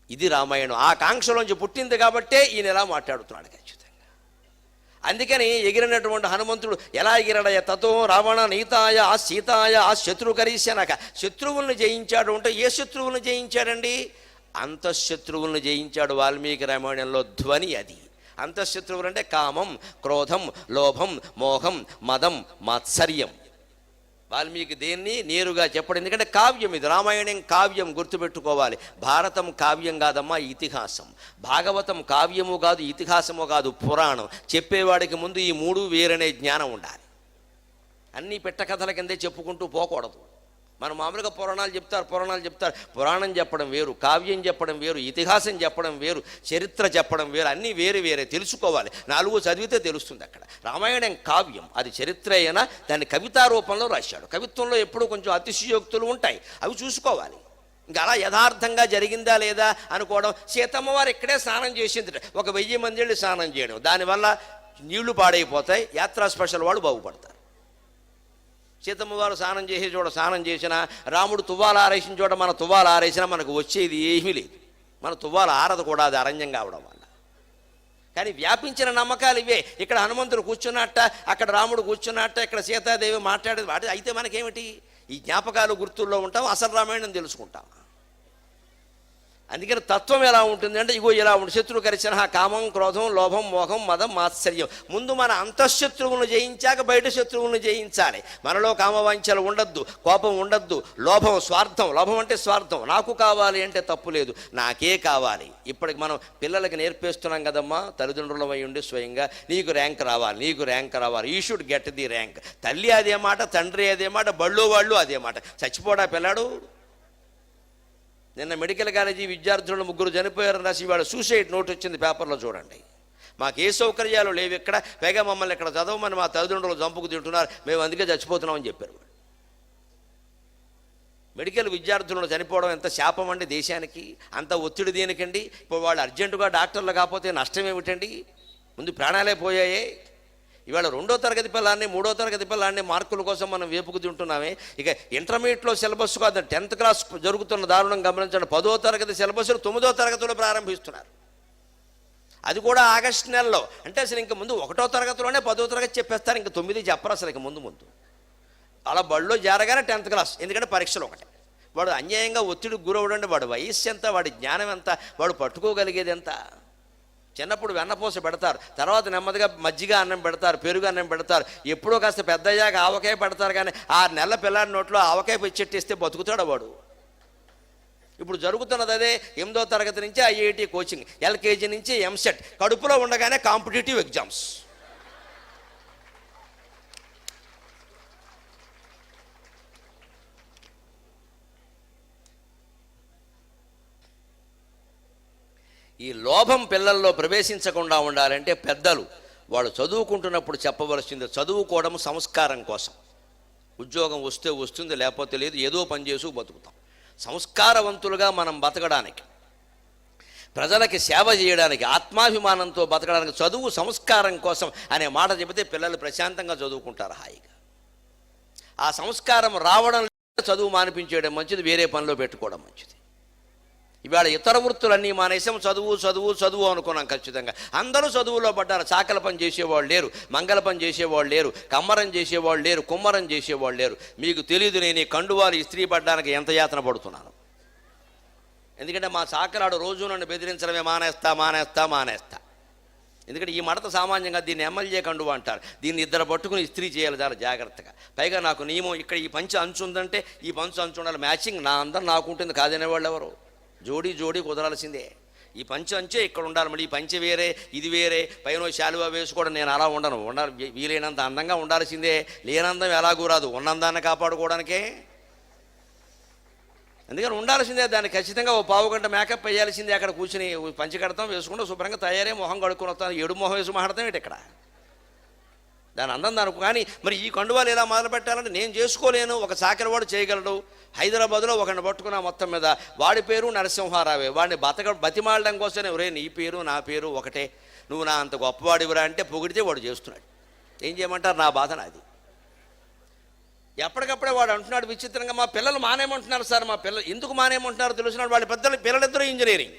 ఇది రామాయణం. ఆ కాంక్షలోంచి పుట్టింది కాబట్టే ఈయన ఎలా మాట్లాడుతున్నాడు ఖచ్చితంగా. అందుకని ఎగిరినటువంటి హనుమంతుడు ఎలా ఎగిరాడయ్య, తతో రావణ నీతాయ ఆ సీతాయ ఆ శత్రుకరీశనక, శత్రువులను జయించాడు అంటే ఏ శత్రువులను జయించాడండి? అంతఃశత్రువులను జయించాడు. వాల్మీకి రామాయణంలో ధ్వని అది. అంతఃశత్రువులు అంటే కామం, క్రోధం, లోభం, మోహం, మదం, మాత్సర్యం. వాల్మీకి దేన్ని నేరుగా చెప్పడం, ఎందుకంటే కావ్యం ఇది. రామాయణం కావ్యం, గుర్తుపెట్టుకోవాలి. భారతం కావ్యం కాదమ్మా, ఇతిహాసం. భాగవతం కావ్యము కాదు, ఇతిహాసము కాదు, పురాణం. చెప్పేవాడికి ముందు ఈ మూడు వేరనే జ్ఞానం ఉండాలి. అన్నీ పెట్టకథల కిందే చెప్పుకుంటూ పోకూడదు. మనం మామూలుగా పురాణాలు చెప్తారు. పురాణం చెప్పడం వేరు, కావ్యం చెప్పడం వేరు, ఇతిహాసం చెప్పడం వేరు, చరిత్ర చెప్పడం వేరు. అన్నీ వేరే వేరే తెలుసుకోవాలి. 4 చదివితే తెలుస్తుంది. అక్కడ రామాయణం కావ్యం, అది చరిత్ర అయినా దాన్ని కవితా రూపంలో రాశాడు. కవిత్వంలో ఎప్పుడూ కొంచెం అతిశయోక్తులు ఉంటాయి, అవి చూసుకోవాలి. ఇంకా అలా యథార్థంగా జరిగిందా లేదా అనుకోవడం. సీతమ్మ వారు ఇక్కడే స్నానం చేసింది, ఒక 1000 మంది వెళ్ళి స్నానం చేయడం, దానివల్ల నీళ్లు పాడైపోతాయి, యాత్రా స్పెషల్ వాళ్ళు బాగుపడతారు. సీతమ్మ వారు స్నానం చేసే చోట స్నానం చేసినా, రాముడు తువ్వాలు ఆరేసిన చోట మన తువ్వాలు ఆరేసినా మనకు వచ్చేది ఏమీ లేదు. మన తువ్వాలు ఆరదు కూడా, అది అరణ్యం కావడం వల్ల. కానీ వ్యాపించిన నమ్మకాలు ఇవే. ఇక్కడ హనుమంతుడు కూర్చున్నట్ట, అక్కడ రాముడు కూర్చున్నట్ట, ఇక్కడ సీతాదేవి మాట్లాడేది వాటి అయితే మనకేమిటి? ఈ జ్ఞాపకాలు గుర్తుల్లో ఉంటాం, అసలు రామాయణం తెలుసుకుంటాం. అందుకని తత్వం ఎలా ఉంటుంది అంటే ఇగో ఇలా ఉంటుంది. శత్రు కరిచిన కామం, క్రోధం, లోభం, మోహం, మదం, మాత్సర్యం. ముందు మన అంతఃశత్రువులను జయించాక బయట శత్రువులను జయించాలి. మనలో కామవాంఛలు ఉండద్దు, కోపం ఉండద్దు, లోభం, స్వార్థం. లోభం అంటే స్వార్థం. నాకు కావాలి అంటే తప్పు లేదు, నాకే కావాలి. ఇప్పటికి మనం పిల్లలకి నేర్పేస్తున్నాం కదమ్మా, తల్లిదండ్రులమై ఉండి స్వయంగా నీకు ర్యాంక్ రావాలి, నీకు ర్యాంక్ రావాలి, you should get the rank. తల్లి అదే మాట, తండ్రి అదే మాట, బళ్ళు వాళ్ళు అదే మాట. చచ్చిపోడా పిల్లాడు? నిన్న మెడికల్ కాలేజీ విద్యార్థులు 3 చనిపోయారని రాసి వాడు సూసైడ్ నోట్ వచ్చింది పేపర్లో, చూడండి. మాకు ఏ సౌకర్యాలు లేవు ఇక్కడ, పైగా మమ్మల్ని ఇక్కడ చదవమని మా తల్లిదండ్రులు చంపుకు తింటున్నారు, మేము అందుకే చచ్చిపోతున్నామని చెప్పారు. మెడికల్ విద్యార్థులను చనిపోవడం ఎంత శాపం అండి దేశానికి. అంత ఒత్తిడి దేనికండి? ఇప్పుడు వాళ్ళు అర్జెంటుగా డాక్టర్లు కాకపోతే నష్టం ఏమిటండి? ముందు ప్రాణాలే పోయాయే. ఇవాళ 2వ తరగతి పిల్లాన్ని 3వ తరగతి పిల్లాన్ని మార్కుల కోసం మనం వేపుకు తింటున్నామే. ఇక ఇంటర్మీడియట్లో సిలబస్ కాదు, 10th క్లాస్ జరుగుతున్న దారుణం గమనించండి. 10వ తరగతి సిలబస్లు 9వ తరగతిలో ప్రారంభిస్తున్నారు. అది కూడా ఆగస్టు నెలలో. అంటే అసలు ఇంక ముందు 1వ తరగతిలోనే 10వ తరగతి చెప్పేస్తారు, ఇంక 9 చెప్పరు అసలు. ఇక ముందు అలా బడిలో చేరగానే 10th క్లాస్, ఎందుకంటే పరీక్షలు ఒకటే. వాడు అన్యాయంగా ఒత్తిడికి గురవడండి. వాడు వయస్సు ఎంత, వాడి జ్ఞానం ఎంత, వాడు పట్టుకోగలిగేది ఎంత. చిన్నప్పుడు వెన్నపూస పెడతారు, తర్వాత నెమ్మదిగా మజ్జిగ అన్నం పెడతారు, పెరుగు అన్నం పెడతారు. ఎప్పుడో కాస్త పెద్దయ్యాక ఆవకాయ పెడతారు. కానీ 6 నెలల పిల్లాడి నోట్లో ఆవకాయ పెచ్చెట్టిస్తే బతుకుతాడు వాడు. ఇప్పుడు జరుగుతున్నది అదే. 8వ తరగతి నుంచి ఐఐటి కోచింగ్, ఎల్కేజీ నుంచి ఎంసెట్, కడుపులో ఉండగానే కాంపిటేటివ్ ఎగ్జామ్స్. ఈ లోభం పిల్లల్లో ప్రవేశించకుండా ఉండాలంటే పెద్దలు వాళ్ళు చదువుకుంటున్నప్పుడు చెప్పవలసింది, చదువుకోవడం సంస్కారం కోసం. ఉద్యోగం వస్తే వస్తుంది, లేకపోతే లేదు, ఏదో పని చేసు బతుకుతాం. సంస్కారవంతులుగా మనం బతకడానికి, ప్రజలకి సేవ చేయడానికి, ఆత్మాభిమానంతో బతకడానికి చదువు సంస్కారం కోసం అనే మాట చెబితే పిల్లలు ప్రశాంతంగా చదువుకుంటారు హాయిగా. ఆ సంస్కారం రావడం చదువు మానిపించేయడం మంచిది, వేరే పనిలో పెట్టుకోవడం మంచిది. ఇవాళ ఇతర వృత్తులన్నీ మానేసాం, చదువు చదువు చదువు అనుకున్నాం. ఖచ్చితంగా అందరూ చదువులో పడ్డారు. చాకల పని చేసేవాళ్ళు లేరు, మంగళ పని చేసేవాళ్ళు లేరు, కమ్మరం చేసేవాళ్ళు లేరు, కుమ్మరం చేసేవాళ్ళు లేరు. మీకు తెలియదు నేను ఈ కండువాలు ఇస్త్రీ పడ్డానికి ఎంత యాతన పడుతున్నాను. ఎందుకంటే మా చాకలాడు రోజు నన్ను బెదిరించడమే, మానేస్తా. ఎందుకంటే ఈ మడత సామాన్యంగా దీన్ని ఎమ్మెల్యే కండువా అంటారు. దీన్ని 2 పట్టుకుని ఇస్త్రీ చేయాలి చాలా జాగ్రత్తగా. పైగా నాకు నియమం, ఇక్కడ ఈ పంచి అంచు ఉందంటే ఈ పంచు అంచు ఉండాలి, మ్యాచింగ్. నా అందరు నాకు ఉంటుంది, కాదనేవాళ్ళు ఎవరు? జోడీ కుదరాల్సిందే. ఈ పంచి అంచే ఇక్కడ ఉండాలి. మళ్ళీ ఈ పంచి వేరే, ఇది వేరే, పైన శాలువా వేసుకోవడం నేను అలా ఉండను. వీలైనంత అందంగా ఉండాల్సిందే. లేనందం ఎలాగూ రాదు, ఉన్నందాన్ని కాపాడుకోవడానికే. అందుకని ఉండాల్సిందే. దాన్ని ఖచ్చితంగా 1 పావు గంట మేకప్ వేయాల్సిందే. అక్కడ కూర్చుని పంచి కడతాం, వేసుకుంటూ శుభ్రంగా తయారై మొహం కడుక్కొని వస్తాను. 7 మొహం వేసి మాట్లాడతాం ఏంటి ఇక్కడ? దాని అందం దానికి. కానీ మరి ఈ కండువాలు ఎలా మొదలు పెట్టాలంటే నేను చేసుకోలేను, ఒక చాకలివాడు చేయగలడు. హైదరాబాద్లో ఒకరిని పట్టుకున్నా, మొత్తం మీద వాడి పేరు నరసింహారావే. వాడిని బతిమాలడం కోసమే, ఒరే నీ పేరు నా పేరు ఒకటే, నువ్వు నా అంత గొప్పవాడివిరా అంటే పొగిడితే వాడు చేస్తున్నాడు. ఏం చేయమంటారు? నా బాధ నాది. ఎప్పటికప్పుడే వాడు అంటున్నాడు విచిత్రంగా, మా పిల్లలు మానేమంటున్నారు సార్. మా పిల్లలు ఎందుకు మానేమంటున్నారో తెలుసున్నాడు. వాళ్ళ పిల్లలిద్దరూ ఇంజనీరింగ్.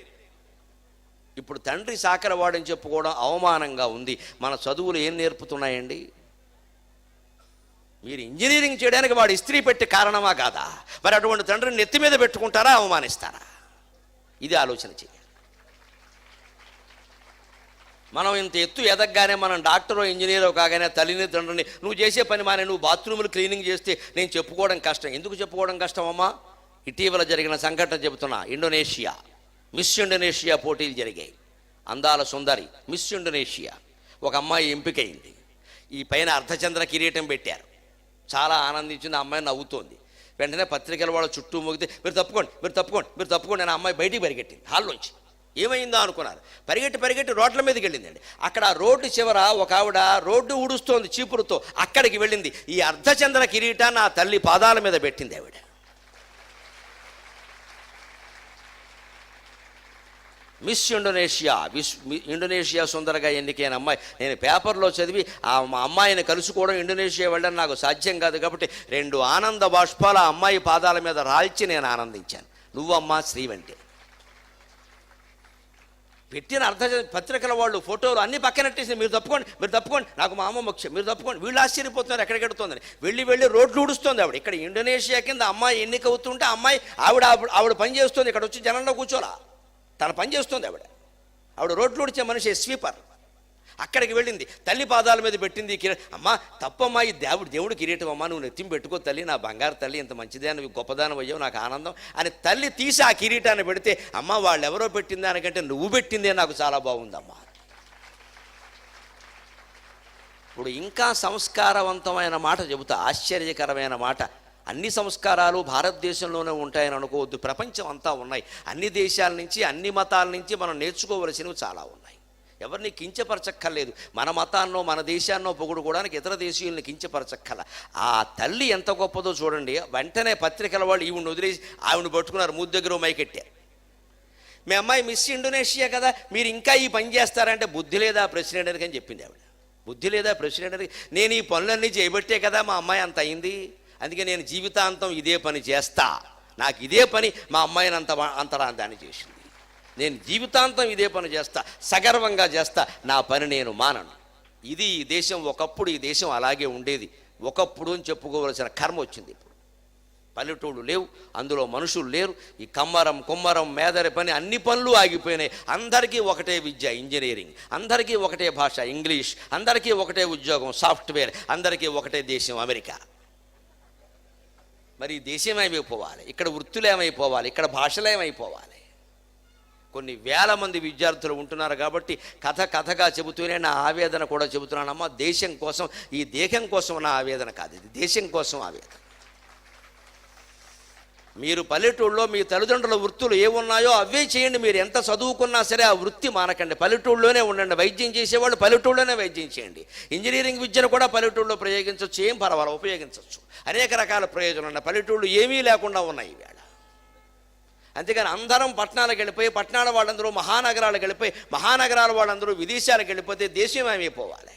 ఇప్పుడు తండ్రి సాకరవాడని చెప్పుకోవడం అవమానంగా ఉంది. మన చదువులు ఏం నేర్పుతున్నాయండి? మీరు ఇంజనీరింగ్ చేయడానికి వాడు ఇస్త్రీ పెట్టి కారణమా కాదా? మరి అటువంటి తండ్రిని నెత్తి మీద పెట్టుకుంటారా, అవమానిస్తారా? ఇది ఆలోచన చేయాలి. మనం ఇంత ఎత్తు ఎదగగానే మనం డాక్టరో ఇంజనీరో కాగానే తల్లిని తండ్రిని నువ్వు చేసే పని మానే నువ్వు బాత్రూములు క్లీనింగ్ చేస్తే నేను చెప్పుకోవడం కష్టం. ఎందుకు చెప్పుకోవడం కష్టం అమ్మా? ఇటీవల జరిగిన సంఘటన చెబుతున్నా. ఇండోనేషియా మిస్ ఇండోనేషియా పోటీలు జరిగాయి. అందాల సుందరి మిస్ ఇండోనేషియా ఒక అమ్మాయి ఎంపికైంది. ఈ పైన అర్ధచంద్ర కిరీటం పెట్టారు. చాలా ఆనందించింది. ఆ అమ్మాయి నవ్వుతోంది. వెంటనే పత్రికల వాళ్ళు చుట్టూ మోగితే మీరు తప్పుకోండి, మీరు తప్పుకోండి, మీరు తప్పుకోండి అని అమ్మాయి బయటికి పరిగెట్టింది హాల్లోంచి. ఏమైందో అనుకున్నారు. పరిగెట్టి రోడ్ల మీదకి వెళ్ళిందండి. అక్కడ రోడ్డు చివర ఒక ఆవిడ రోడ్డు ఊడుస్తోంది చీపురుతో. అక్కడికి వెళ్ళింది. ఈ అర్ధచంద్ర కిరీటాన్ని ఆ తల్లి పాదాల మీద పెట్టింది ఆవిడ. మిస్ ఇండోనేషియా ఇండోనేషియా సుందరగా ఎన్నికైన అమ్మాయి. నేను పేపర్లో చదివి మా అమ్మాయిని కలుసుకోవడం, ఇండోనేషియా వెళ్ళడం నాకు సాధ్యం కాదు కాబట్టి 2 ఆనంద బాష్పాలు ఆ అమ్మాయి పాదాల మీద రాల్చి నేను ఆనందించాను. నువ్వమ్మా శ్రీవంటే పెట్టిన పత్రికల వాళ్ళు ఫోటోలు అన్నీ పక్కనట్టేసి మీరు తప్పుకోండి, మీరు తప్పుకోండి, నాకు మా అమ్మ ముఖ్యం, మీరు తప్పుకోండి. వీళ్ళు ఆశ్చర్యపోతున్నారు ఎక్కడికెడుతోందని. వెళ్ళి రోడ్లు ఊడుస్తుంది ఆవిడ. ఇక్కడ ఇండోనేషియా కింద అమ్మాయి ఎన్నిక అవుతుంటే అమ్మాయి ఆవిడ పని చేస్తుంది. ఇక్కడ వచ్చి జనంలో కూర్చోలా, తన పని చేస్తుంది ఆవిడ రోడ్లు ఊడ్చే మనిషి, స్వీపర్. అక్కడికి వెళ్ళింది. తల్లి పాదాల మీద పెట్టింది అమ్మ తప్పమ్మా, ఈ దేవుడు కిరీటం అమ్మా, నువ్వు నెత్తిని పెట్టుకో తల్లి, నా బంగారు తల్లి, ఇంత మంచిదే, నువ్వు గొప్పదానం అయ్యావు, నాకు ఆనందం అని తల్లి తీసి ఆ కిరీటాన్ని పెడితే, అమ్మ వాళ్ళు ఎవరో పెట్టింది దానికంటే నువ్వు పెట్టిందే నాకు చాలా బాగుందమ్మా. ఇప్పుడు ఇంకా సంస్కారవంతమైన మాట చెబుతా, ఆశ్చర్యకరమైన మాట. అన్ని సంస్కారాలు భారతదేశంలోనే ఉంటాయని అనుకోవద్దు. ప్రపంచం అంతా ఉన్నాయి. అన్ని దేశాల నుంచి, అన్ని మతాల నుంచి మనం నేర్చుకోవలసినవి చాలా ఉన్నాయి. ఎవరిని కించపరచక్కర్లేదు. మన మతాన్నో మన దేశాన్నో పొగుడుకోవడానికి ఇతర దేశీయుల్ని కించపరచక్కల. ఆ తల్లి ఎంత గొప్పదో చూడండి. వెంటనే పత్రికల వాళ్ళు ఈవిని వదిలేసి ఆవిడని పట్టుకున్నారు, మూడు దగ్గర మైకెట్టారు. మీ అమ్మాయి మిస్ ఇండోనేషియా కదా, మీరు ఇంకా ఈ పని చేస్తారంటే బుద్ధి లేదా ప్రెసిడెంట్ అని చెప్పింది ఆవిడ. బుద్ధి లేదా ప్రెసిడెంట్ అని, నేను ఈ పనులన్నీ చేయబట్టే కదా మా అమ్మాయి అంత అయింది, అందుకే నేను జీవితాంతం ఇదే పని చేస్తా, నాకు ఇదే పని మా అమ్మాయిని అంతరాంతాన్ని చేసింది, నేను జీవితాంతం ఇదే పని చేస్తా, సగర్వంగా చేస్తా, నా పని నేను మానను. ఇది ఈ దేశం. ఒకప్పుడు ఈ దేశం అలాగే ఉండేది. ఒకప్పుడు అని చెప్పుకోవలసిన కర్మ వచ్చింది. ఇప్పుడు పల్లెటూళ్ళు లేవు, అందులో మనుషులు లేరు. ఈ కుమ్మరం మేదరి పని అన్ని పనులు ఆగిపోయినాయి. అందరికీ ఒకటే విద్య ఇంజనీరింగ్, అందరికీ ఒకటే భాష ఇంగ్లీష్, అందరికీ ఒకటే ఉద్యోగం సాఫ్ట్వేర్, అందరికీ ఒకటే దేశం అమెరికా. మరి ఈ దేశం ఏమైపోవాలి, ఇక్కడ వృత్తులు ఏమైపోవాలి, ఇక్కడ భాషలు ఏమైపోవాలి? కొన్ని వేల మంది విద్యార్థులు ఉంటున్నారు కాబట్టి కథగా చెబుతూనే నా ఆవేదన కూడా చెబుతున్నానమ్మా. దేశం కోసం, ఈ దేశం కోసం నా ఆవేదన కాదు, ఇది దేశం కోసం ఆవేదన. మీరు పల్లెటూళ్ళలో మీ తల్లిదండ్రుల వృత్తులు ఏమున్నాయో అవే చేయండి. మీరు ఎంత చదువుకున్నా సరే ఆ వృత్తి మానకండి, పల్లెటూళ్ళలోనే ఉండండి. వైద్యం చేసేవాళ్ళు పల్లెటూళ్ళలోనే వైద్యం చేయండి. ఇంజనీరింగ్ విద్యను కూడా పల్లెటూళ్ళలో ప్రయోగించవచ్చు, ఏం పర్వాలేదు, ఉపయోగించవచ్చు. అనేక రకాల ప్రయోజనాలు ఉన్నాయి. పల్లెటూళ్ళు ఏమీ లేకుండా ఉన్నాయి ఈవేళ. అంతేగాని అందరం పట్టణాలకు వెళ్ళిపోయి, పట్టణాల వాళ్ళందరూ మహానగరాలకు వెళ్ళిపోయి, మహానగరాల వాళ్ళందరూ విదేశాలకు వెళ్ళిపోతే దేశం ఏమైపోవాలి?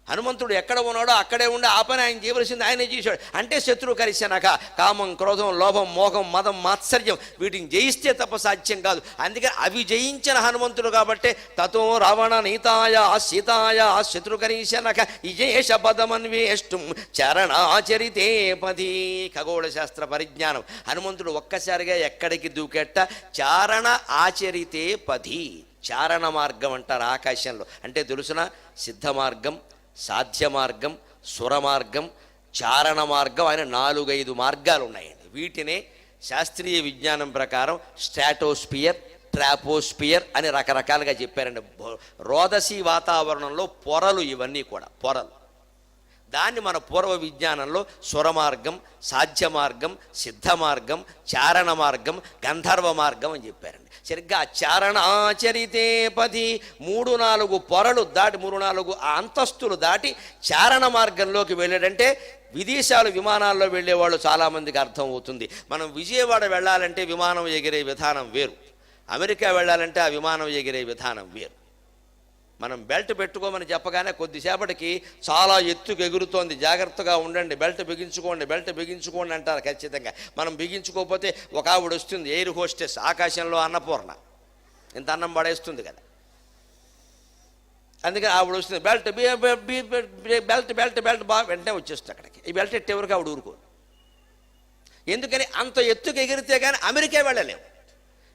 హనుమంతుడు ఎక్కడ ఉన్నాడో అక్కడే ఉండి ఆ పని ఆయన చేయవలసింది ఆయనే చేశాడు. అంటే శత్రువు కలిసినాక కామం, క్రోధం, లోభం, మోహం, మదం, మాత్సర్యం వీటిని జయిస్తే తప్ప సాధ్యం కాదు. అందుకని అవి జయించిన హనుమంతుడు కాబట్టి తతో రావణ నీతాయ సీతాయ శత్రుకరీశనక ఇజేష పదమన్వేష్టం చరణాచరితే పది. ఖగోళ శాస్త్ర పరిజ్ఞానం. హనుమంతుడు ఒక్కసారిగా ఎక్కడికి దూకెట్ట? చారణ ఆచరితే పది. చారణ మార్గం అంటారు ఆకాశంలో. అంటే తెలుసిన సిద్ధ మార్గం, సాధ్య మార్గం, సుర మార్గం, చారణ మార్గం అని 4-5 మార్గాలు ఉన్నాయండి. వీటినే శాస్త్రీయ విజ్ఞానం ప్రకారం స్ట్రాటోస్పియర్, ట్రాపోస్పియర్ అని రకరకాలుగా చెప్పారండి. రోదసీ వాతావరణంలో పొరలు, ఇవన్నీ కూడా పొరలు. దాన్ని మన పూర్వ విజ్ఞానంలో స్వరమార్గం, సాధ్య మార్గం, సిద్ధ మార్గం, చారణ మార్గం, గంధర్వ మార్గం అని చెప్పారండి. సరిగ్గా చారణాచరితే పది 3-4 పొరలు దాటి 3-4 అంతస్తులు దాటి చారణ మార్గంలోకి వెళ్ళాడంటే విదేశాలు విమానాల్లో వెళ్ళేవాళ్ళు చాలామందికి అర్థం అవుతుంది. మనం విజయవాడ వెళ్ళాలంటే విమానం ఎగిరే విధానం వేరు, అమెరికా వెళ్ళాలంటే ఆ విమానం ఎగిరే విధానం వేరు. మనం బెల్ట్ పెట్టుకోమని చెప్పగానే కొద్దిసేపటికి చాలా ఎత్తుకు ఎగురుతోంది, జాగ్రత్తగా ఉండండి, బెల్ట్ బిగించుకోండి అంటారు ఖచ్చితంగా. మనం బిగించుకోకపోతే ఒక ఆవిడ వస్తుంది, ఎయిర్ హోస్టెస్, ఆకాశంలో అన్నపూర్ణ. ఇంత అన్నం పడేస్తుంది కదా. అందుకని ఆవిడ వస్తుంది, బెల్ట్ బెల్ట్ బెల్ట్ బెల్ట్ బాగా వెంటనే వచ్చేస్తుంది అక్కడికి. ఈ బెల్ట్ ఎట్టేవరకు ఆవిడ ఊరుకోదు. ఎందుకని అంత ఎత్తుకు ఎగిరితే కానీ అమెరికా వెళ్ళలేము.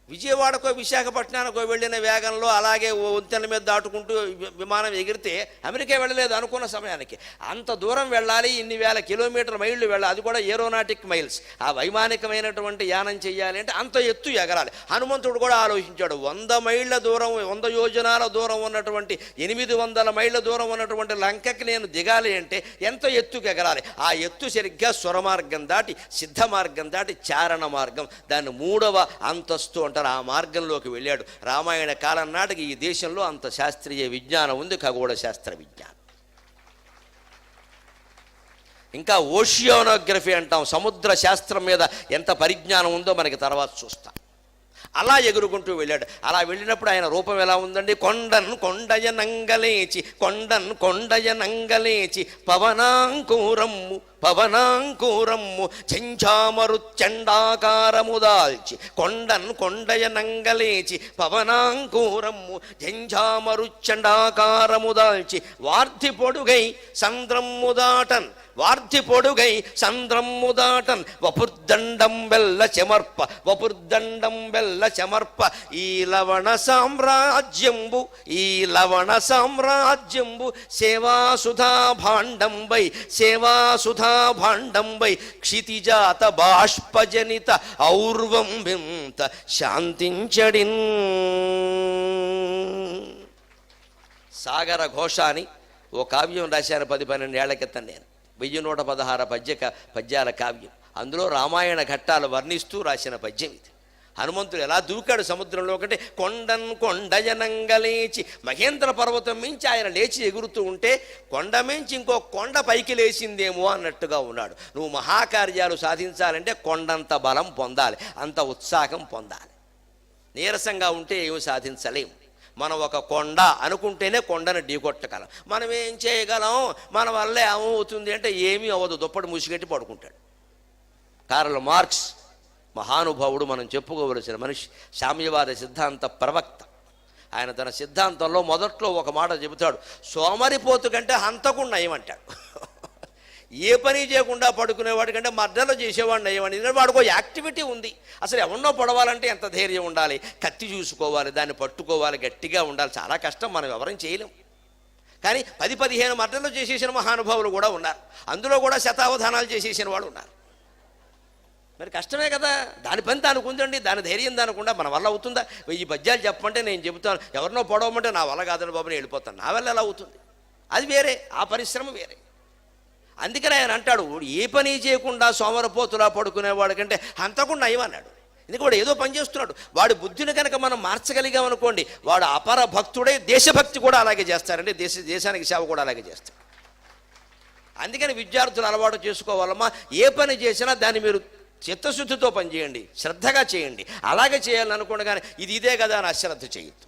విజయవాడకో విశాఖపట్నానికో వెళ్ళిన వేగంలో అలాగే వంతెన మీద దాటుకుంటూ విమానం ఎగిరితే అమెరికా వెళ్ళలేదు అనుకున్న సమయానికి. అంత దూరం వెళ్ళాలి, ఇన్ని వేల కిలోమీటర్ల మైళ్ళు వెళ్ళాలి, అది కూడా ఏరోనాటిక్ మైల్స్. ఆ వైమానికమైనటువంటి యానం చెయ్యాలి అంటే అంత ఎత్తు ఎగరాలి. హనుమంతుడు కూడా ఆలోచించాడు, 100 మైళ్ళ దూరం, 100 యోజనాల దూరం ఉన్నటువంటి 800 మైళ్ళ దూరం ఉన్నటువంటి లంకకి నేను దిగాలి అంటే ఎంత ఎత్తుకు ఎగరాలి. ఆ ఎత్తు సరిగ్గా స్వరమార్గం దాటి, సిద్ధ మార్గం దాటి చారణ మార్గం, దాన్ని 3వ అంతస్తు అంటారు. ఆ మార్గంలోకి వెళ్ళాడు. రామాయణ కాలం నాటికి ఈ దేశంలో అంత శాస్త్రీయ విజ్ఞానం ఉంది, ఖగోళ శాస్త్ర విజ్ఞానం. ఇంకా ఓషియోనోగ్రఫీ అంటాం, సముద్ర శాస్త్రం మీద ఎంత పరిజ్ఞానం ఉందో మనకి తర్వాత చూస్తాం. అలా ఎగురుకుంటూ వెళ్ళాడు. అలా వెళ్ళినప్పుడు ఆయన రూపం ఎలా ఉందండి? కొండన్ కొండయ నంగలేచి, కొండన్ కొండయ నంగలేచి, పవనాంకూరమ్ము పవనాంకూరమ్ము ఝంఝామరు చండాకారము దాల్చి, కొండన్ కొండయ నంగలేచి పవనాంకూరమ్ము ఝంఝామరు చండాకారము దాల్చి, వార్ధి పొడుగై సంద్రమ్ము దాటన్, వార్ధి పొడుగై సంద్రమ్ము దాటన్, వపుర్దండం వెల్ల చెమర్ప, వపుర్దండం వెల్ల చెమర్ప, ఈ లవణ సామ్రాజ్యంబు, ఈ లవణ సామ్రాజ్యంబు సేవాసుధా భాండంబై, సేవాసుధా భాండంబై, క్షితిజాత బాష్పజనిత ఔర్వం వింత శాంతించడిన్. సాగర ఘోష అని ఓ కావ్యం రాశాను 10-12 ఏళ్ల క్రితం నేను. 1116 పద్యాల కావ్యం. అందులో రామాయణ ఘట్టాలు వర్ణిస్తూ రాసిన పద్యం ఇది. హనుమంతుడు ఎలా దూకాడు సముద్రంలో కంటే, కొండన్ కొండయనంగలేచి, మహేంద్ర పర్వతం మించి ఆయన లేచి ఎగురుతూ ఉంటే కొండ మించి ఇంకో కొండ పైకి లేచిందేమో అన్నట్టుగా ఉన్నాడు. నువ్వు మహాకార్యాలు సాధించాలంటే కొండంత బలం పొందాలి, అంత ఉత్సాహం పొందాలి. నీరసంగా ఉంటే ఏమి సాధించలేము. మనం ఒక కొండ అనుకుంటేనే కొండను ఢీకొట్టగలం. మనం ఏం చేయగలం, మన వల్ల ఏమవుతుంది అంటే ఏమీ అవ్వదు, దుప్పటి ముసిగట్టి పడుకుంటాడు. కార్ల్ మార్క్స్ మహానుభావుడు, మనం చెప్పుకోవలసిన మనిషి, సామ్యవాద సిద్ధాంత ప్రవక్త. ఆయన తన సిద్ధాంతంలో మొదట్లో ఒక మాట చెబుతాడు, సోమరిపోతు కంటే హంతకుండా నయమంటాడు. ఏ పని చేయకుండా పడుకునేవాడి కంటే మర్డర్లు చేసేవాడిని నయమని. వాడికో యాక్టివిటీ ఉంది. అసలు ఎవరినో పొడవాలంటే ఎంత ధైర్యం ఉండాలి, కత్తి చూసుకోవాలి, దాన్ని పట్టుకోవాలి, గట్టిగా ఉండాలి. చాలా కష్టం, మనం ఎవరం చేయలేం. కానీ 10-15 మర్డర్లు చేసేసిన మహానుభావులు కూడా ఉన్నారు. అందులో కూడా శతావధానాలు చేసేసిన వాళ్ళు ఉన్నారు. మరి కష్టమే కదా. దాని పని దానికి ఉందండి, దాని ధైర్యం దానికుండా మన వల్ల అవుతుందా? ఈ పద్యాలు చెప్పమంటే నేను చెబుతాను, ఎవరినో పొడవమంటే నా వల్ల కాదని బాబుని వెళ్ళిపోతాను, నా వల్ల ఎలా అవుతుంది? అది వేరే, ఆ పరిశ్రమ వేరే. అందుకని ఆయన అంటాడు, ఏ పని చేయకుండా సోమరపోతులా పడుకునేవాడు కంటే హంతకుండా అయ్యమన్నాడు. ఎందుకంటే వాడు ఏదో పని చేస్తున్నాడు. వాడి బుద్ధిని కనుక మనం మార్చగలిగామనుకోండి, వాడు అపర భక్తుడై దేశభక్తి కూడా అలాగే చేస్తారండి, దేశానికి సేవ కూడా అలాగే చేస్తాడు. అందుకని విద్యార్థులు అలవాటు చేసుకోవాలమ్మా, ఏ పని చేసినా దాన్ని మీరు చిత్తశుద్ధితో పనిచేయండి, శ్రద్ధగా చేయండి. అలాగే చేయాలని అనుకోండి, కానీ ఇదే కదా అని అశ్రద్ధ చేయొద్దు.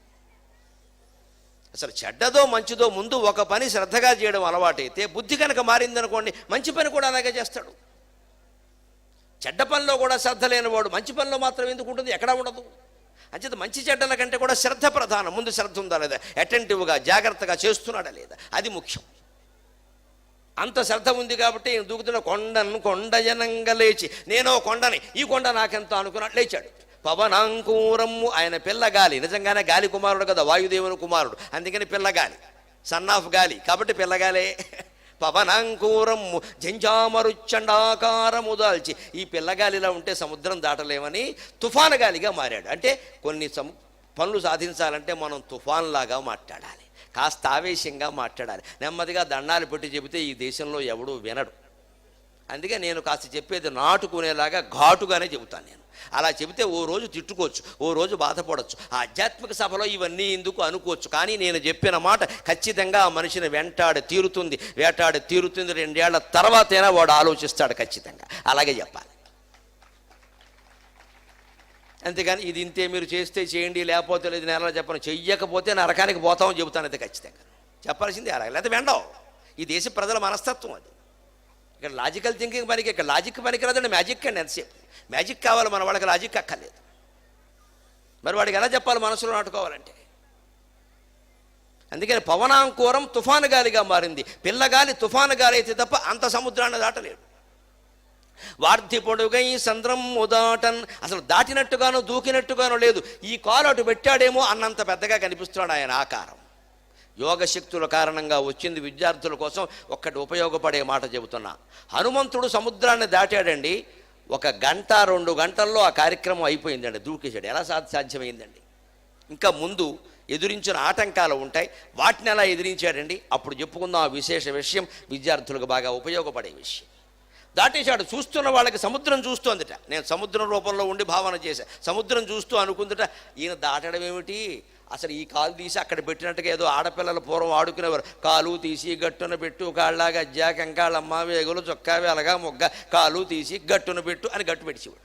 అసలు చెడ్డదో మంచిదో ముందు ఒక పని శ్రద్ధగా చేయడం అలవాటైతే, బుద్ధి కనుక మారిందనుకోండి మంచి పని కూడా అలాగే చేస్తాడు. చెడ్డ పనిలో కూడా శ్రద్ధ లేనివాడు మంచి పనిలో మాత్రం ఎందుకు ఉంటుంది? ఎక్కడా ఉండదు. అంచేత మంచి చెడ్డల కంటే కూడా శ్రద్ధ ప్రధానం. ముందు శ్రద్ధ ఉందా లేదా, అటెంటివ్గా జాగ్రత్తగా చేస్తున్నాడా లేదా, అది ముఖ్యం. అంత శ్రద్ధ ఉంది కాబట్టి ఈయన దూకుతున్న కొండను కొండయనంగా లేచి, నేనో కొండని, ఈ కొండ నాకెంతో అనుకున్నాడు, లేచాడు. పవనాంకూరమ్ము, ఆయన పిల్లగాలి, నిజంగానే గాలి కుమారుడు కదా, వాయుదేవుని కుమారుడు, అందుకని పిల్లగాలి, సన్ ఆఫ్ గాలి కాబట్టి పిల్లగాలే. పవనాంకూరమ్ము ఝంఝామరు చండాకారము దాల్చి, ఈ పిల్లగాలిలా ఉంటే సముద్రం దాటలేమని తుఫాను గాలిగా మారాడు. అంటే కొన్ని పనులు సాధించాలంటే మనం తుఫాన్లాగా మాట్లాడాలి, కాస్త ఆవేశంగా మాట్లాడాలి, నెమ్మదిగా దండాలు పెట్టి చెబితే ఈ దేశంలో ఎవడూ వినడు. అందుకే నేను కాస్త చెప్పేది నాటుకునేలాగా ఘాటుగానే చెబుతాను నేను. అలా చెబితే ఓ రోజు తిట్టుకోవచ్చు, ఓ రోజు బాధపడవచ్చు, ఆధ్యాత్మిక సభలో ఇవన్నీ ఎందుకు అనుకోవచ్చు. కానీ నేను చెప్పిన మాట ఖచ్చితంగా ఆ మనిషిని వేటాడి తీరుతుంది. 2 ఏళ్ల తర్వాతైనా వాడు ఆలోచిస్తాడు ఖచ్చితంగా. అలాగే చెప్పాలి. అంతేగాని ఇది ఇంతే, మీరు చేస్తే చేయండి, లేకపోతే లేదు, నేను ఎలా చెప్పను, చెయ్యకపోతే నరకానికి పోతామని చెబుతాను. అయితే ఖచ్చితంగా చెప్పాల్సింది అలాగే, లేకపోతే వెండవు. ఈ దేశ ప్రజల మనస్తత్వం అది. ఇక్కడ లాజికల్ థింకింగ్ పనికి, ఇక్కడ లాజిక్ పనికి రాదండి, మ్యాజిక్ అండి. ఎంతసేపు మ్యాజిక్ కావాలి మన వాళ్ళకి, లాజిక్ అక్కర్లేదు. మరి వాడికి ఎలా చెప్పాలి మనసులో నాటుకోవాలంటే? అందుకని పవనాంకురం తుఫాను గాలిగా మారింది. పిల్లగాలి తుఫాను గాలి అయితే తప్ప అంత సముద్రాన్ని దాటలేడు. వార్ధి పొడుగై సంద్రం ఉదాటన్, అసలు దాటినట్టుగానో దూకినట్టుగానో లేదు. ఈ కాలు అటు పెట్టాడేమో అన్నంత పెద్దగా కనిపిస్తున్నాడు ఆయన ఆకారం. యోగశక్తుల కారణంగా వచ్చింది. విద్యార్థుల కోసం ఒక్కటి ఉపయోగపడే మాట చెబుతున్నా. హనుమంతుడు సముద్రాన్ని దాటాడండి. 1 గంట 2 గంటల్లో ఆ కార్యక్రమం అయిపోయిందండి. దూకేశాడు. ఎలా సాధ్యమైందండి? ఇంకా ముందు ఎదురించిన ఆటంకాలు ఉంటాయి. వాటిని ఎలా ఎదిరించాడండి? అప్పుడు చెప్పుకుందాం. ఆ విశేష విషయం విద్యార్థులకు బాగా ఉపయోగపడే విషయం. దాటేశాడు. చూస్తున్న వాళ్ళకి సముద్రం చూస్తోందిట. నేను సముద్రం రూపంలో ఉండి భావన చేశా. సముద్రం చూస్తూ అనుకుందిట, ఈయన దాటడం ఏమిటి, అసలు ఈ కాలు తీసి అక్కడ పెట్టినట్టుగా ఏదో ఆడపిల్లలు పూర్వం ఆడుకునేవారు. కాలు తీసి గట్టున పెట్టు, కాళ్ళలాగా అజ్జా కంకాళమ్మ వేగులు చొక్కావి అలగా మొగ్గ, కాలు తీసి గట్టున పెట్టు అని గట్టు పెట్టేవాడు.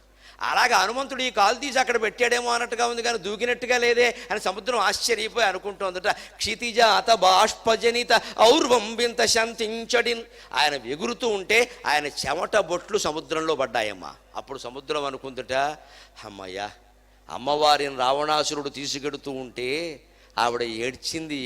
అలాగే హనుమంతుడు ఈ కాలు తీసి అక్కడ పెట్టాడేమో అన్నట్టుగా ఉంది, కానీ దూకినట్టుగా లేదే అని సముద్రం ఆశ్చర్యపోయి అనుకుంటోందట. క్షితిజాత బాష్పజనిత ఔర్వంబింత శాంతించడిన్. ఆయన ఎగురుతూ ఉంటే ఆయన చెమట బొట్లు సముద్రంలో పడ్డాయమ్మా. అప్పుడు సముద్రం అనుకుందట, అమ్మయ్య, అమ్మవారిని రావణాసురుడు తీసుకెడుతూ ఉంటే ఆవిడ ఏడ్చింది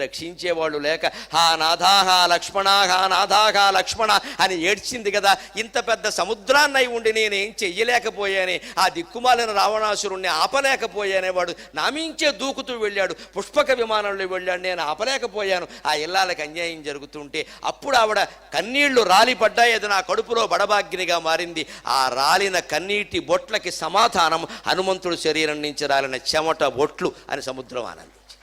రక్షించేవాళ్ళు లేక, హా నాథా హా లక్ష్మణ, హా నాథా హా లక్ష్మణ అని ఏడ్చింది కదా. ఇంత పెద్ద సముద్రాన్ని అయి ఉండి నేనేం చెయ్యలేకపోయానే, ఆ దిక్కుమాలిన రావణాసురుణ్ణి ఆపలేకపోయానే, వాడు నామించే దూకుతూ వెళ్ళాడు, పుష్పక విమానంలో వెళ్ళాడు, నేను ఆపలేకపోయాను. ఆ ఇల్లాలకి అన్యాయం జరుగుతుంటే అప్పుడు ఆవిడ కన్నీళ్లు రాలిపడ్డాయి. అది నా కడుపులో బడబాగ్నిగా మారింది. ఆ రాలిన కన్నీటి బొట్లకి సమాధానం హనుమంతుడు శరీరం నుంచి రాలిన చెమట బొట్లు అని సముద్రం ఆనందించి.